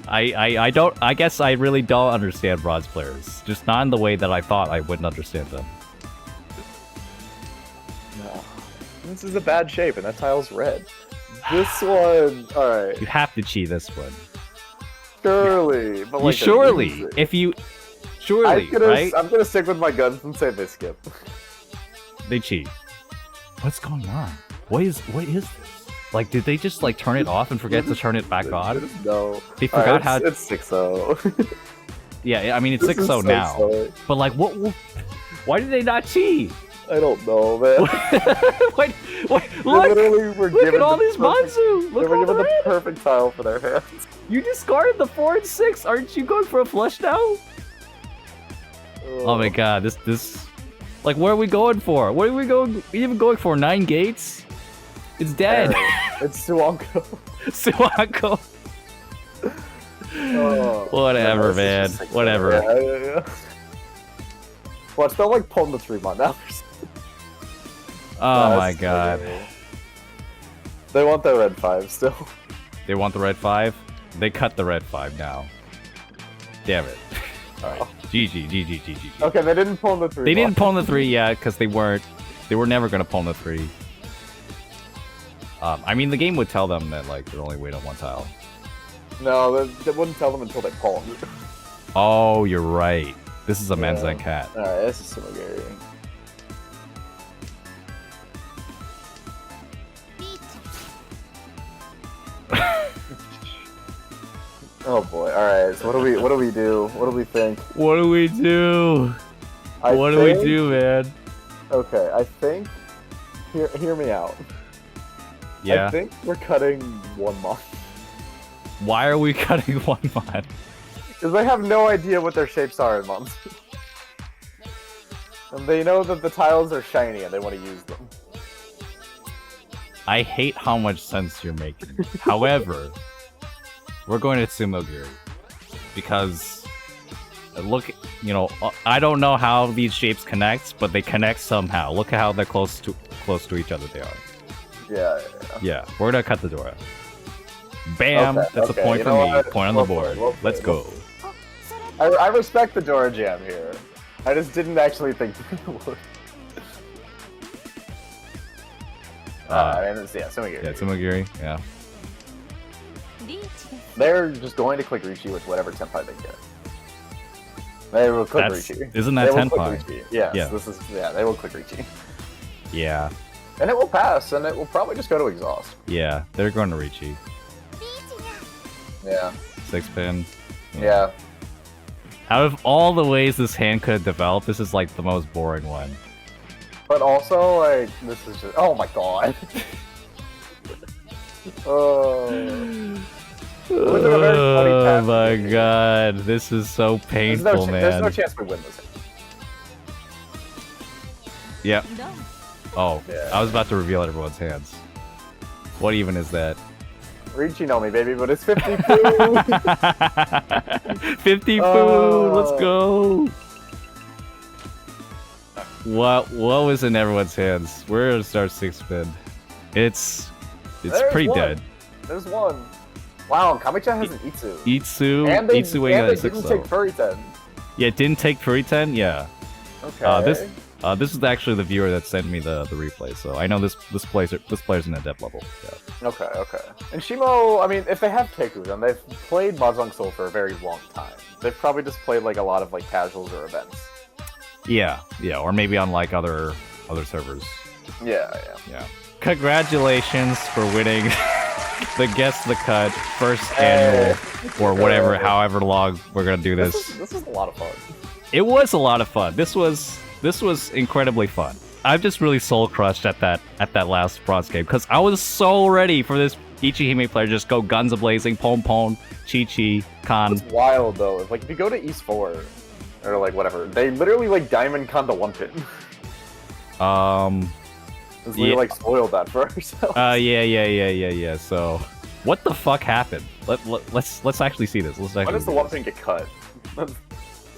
A: I guess I really don't understand bronze players. Just not in the way that I thought I wouldn't understand them.
B: No. This is a bad shape, and that tile's red. This one, alright.
A: You have to cheat this one.
B: Surely, but
A: You surely, if you... Surely, right?
B: I'm gonna stick with my guns and say they skip.
A: They cheat. What's going on? What is this? Like, did they just turn it off and forget to turn it back on?
B: No.
A: They forgot how.
B: It's 6-0.
A: Yeah, I mean it's 6-0 now.
B: So.
A: But what? Why did they not cheat?
B: I don't know, man.
A: Wait, look at all these Manzu.
B: They were given the perfect tile for their hands.
A: You discarded the 4 and 6. Aren't you going for a flush now? Oh my god, this. What are we going for? What are we even going for? 9 gates? It's dead.
B: It's Suanko.
A: Suanko. Whatever, man. Whatever.
B: Yeah. Watch, they'll pull the 3-mon now.
A: Oh my god.
B: They want their red 5 still.
A: They want the red 5? They cut the red 5 now. Damn it. Alright. GG.
B: Okay, they didn't pull the 3.
A: They didn't pull the 3 yet, because they were never gonna pull the 3. I mean, the game would tell them that they're only waiting on 1 tile.
B: No, they wouldn't tell them until they pull.
A: Oh, you're right. This is a men's and cat.
B: Alright, this is Sumagiri. Oh boy. Alright, so what do we do? What do we think?
A: What do we do? What do we do, man?
B: Okay, I think hear me out.
A: Yeah.
B: I think we're cutting 1 month.
A: Why are we cutting 1 month?
B: Because they have no idea what their shapes are in months. And they know that the tiles are shiny and they want to use them.
A: I hate how much sense you're making. However, we're going to Sumogiri. Because Look, you know, I don't know how these shapes connect, but they connect somehow. Look at how they're close to each other they are.
B: Yeah.
A: Yeah, we're gonna cut the door. Bam!
B: Okay,
A: That's a point for me. Point on the board. Let's go.
B: I respect the Dora Jam here. I just didn't actually think people would. Sumagiri.
A: Yeah, Tsumagiri. Yeah.
B: They're just going to click Riichi with whatever Tenpai they get. They will click Riichi.
A: Isn't that Tenpai?
B: Yes,
A: Yeah.
B: They will click Riichi.
A: Yeah.
B: And it will pass, and it will probably just go to exhaust.
A: Yeah, they're going to Riichi.
B: Yeah.
A: 6-pin.
B: Yeah.
A: Out of all the ways this hand could have developed, this is like the most boring one.
B: But also, like, this is just... Oh my god. Oh
A: my god, this is so painful, man.
B: There's no chance we win this.
A: Yep. Oh,
B: Yeah.
A: I was about to reveal everyone's hands. What even is that?
B: Riichi know me, baby, but it's 50 food.
A: 50 food, let's go. What was in everyone's hands? We're gonna start 6-pin. It's
B: There's
A: pretty
B: one.
A: dead.
B: There's one. Wow, Kamicha has an Itsu.
A: Itsu,
B: And they
A: Itsu
B: didn't take Furiten.
A: Yeah, didn't take Furiten. Yeah.
B: Okay.
A: This is actually the viewer that sent me the replay, so I know this player's in a depth level. Yeah.
B: Okay. And Shimo, I mean, if they have Keku, then they've played Mahjong Soul for a very long time. They've probably just played like a lot of like casuals or events.
A: Yeah, or maybe on like other servers.
B: Yeah.
A: Congratulations for winning the Guess the Cut first annual or whatever, however long we're gonna do this.
B: This was a lot of fun.
A: It was a lot of fun. This was incredibly fun. I'm just really soul crushed at that last bronze game because I was so ready for this Ichihime player just go guns a blazing, pon, Chi, Kan.
B: It's wild though. If you go to East 4 or like whatever, they literally like Diamond Con to 1-pin. We like spoiled that for ourselves.
A: Yeah. So, what the fuck happened? Let's actually see this.
B: Why does the 1-pin get cut?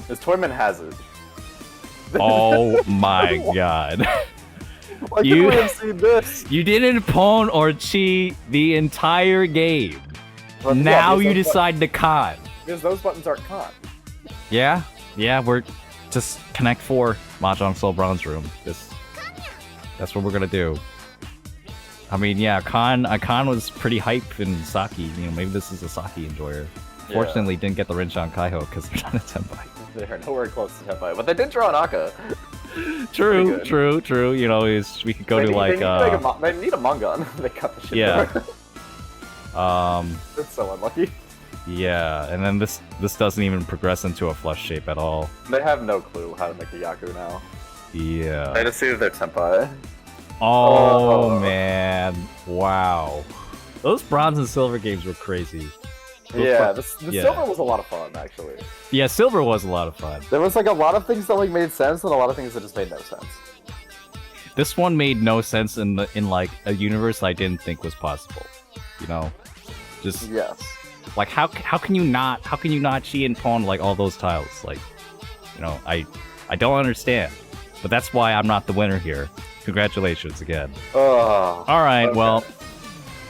B: This Toyman has it.
A: Oh my god.
B: Why couldn't we have seen this?
A: You didn't pon or chi the entire game.
B: But
A: now you decide to con.
B: Because those buttons aren't con.
A: Yeah, we're just Connect 4 Mahjong Soul Bronze Room. That's what we're gonna do. I mean, yeah, Khan was pretty hype in Saki. You know, maybe this is a Saki enjoyer. Fortunately, didn't get the Rinshan Kaiho because they're not a Tenpai.
B: They're nowhere close to Tenpai, but they did draw an Akka.
A: True. You know, we could go to like.
B: They need a Mangan. They cut the shit.
A: Yeah.
B: That's so unlucky.
A: Yeah, and then this doesn't even progress into a flush shape at all.
B: They have no clue how to make a Yaku now.
A: Yeah.
B: I just see that they're Tenpai.
A: Oh man! Wow. Those bronze and silver games were crazy.
B: The silver was a lot of fun, actually.
A: Yeah, silver was a lot of fun.
B: There was like a lot of things that like made sense and a lot of things that just made no sense.
A: This one made no sense in like a universe I didn't think was possible. You know, just like how can you not chi and pawn like all those tiles? Like, you know, I don't understand. But that's why I'm not the winner here. Congratulations again. All right,
B: okay.
A: well,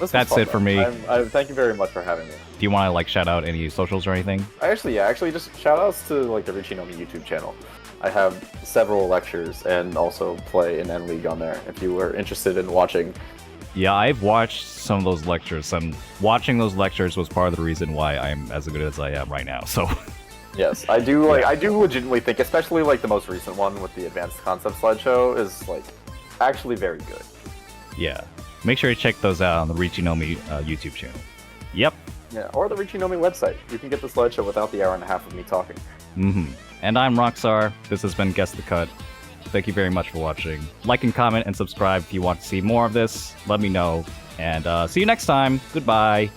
A: that's it for me.
B: Thank you very much for having me.
A: Do you want to like shout out any socials or anything?
B: Actually, just shout outs to like the Riichi YouTube channel. I have several lectures and also play in N League on there if you were interested in watching.
A: Yeah, I've watched some of those lectures, and watching those lectures was part of the reason why I'm as good as I am right now. So.
B: Yes, I do I do legitimately think, especially like the most recent one with the advanced concept slideshow, is like actually very good.
A: Yeah, make sure you check those out on the Riichi YouTube channel. Yep.
B: Yeah, or the Riichi website. You can get the slideshow without the hour and a half of me talking.
A: And I'm Rockstar. This has been Guess the Cut. Thank you very much for watching. Like and comment and subscribe if you want to see more of this. Let me know. And see you next time. Goodbye.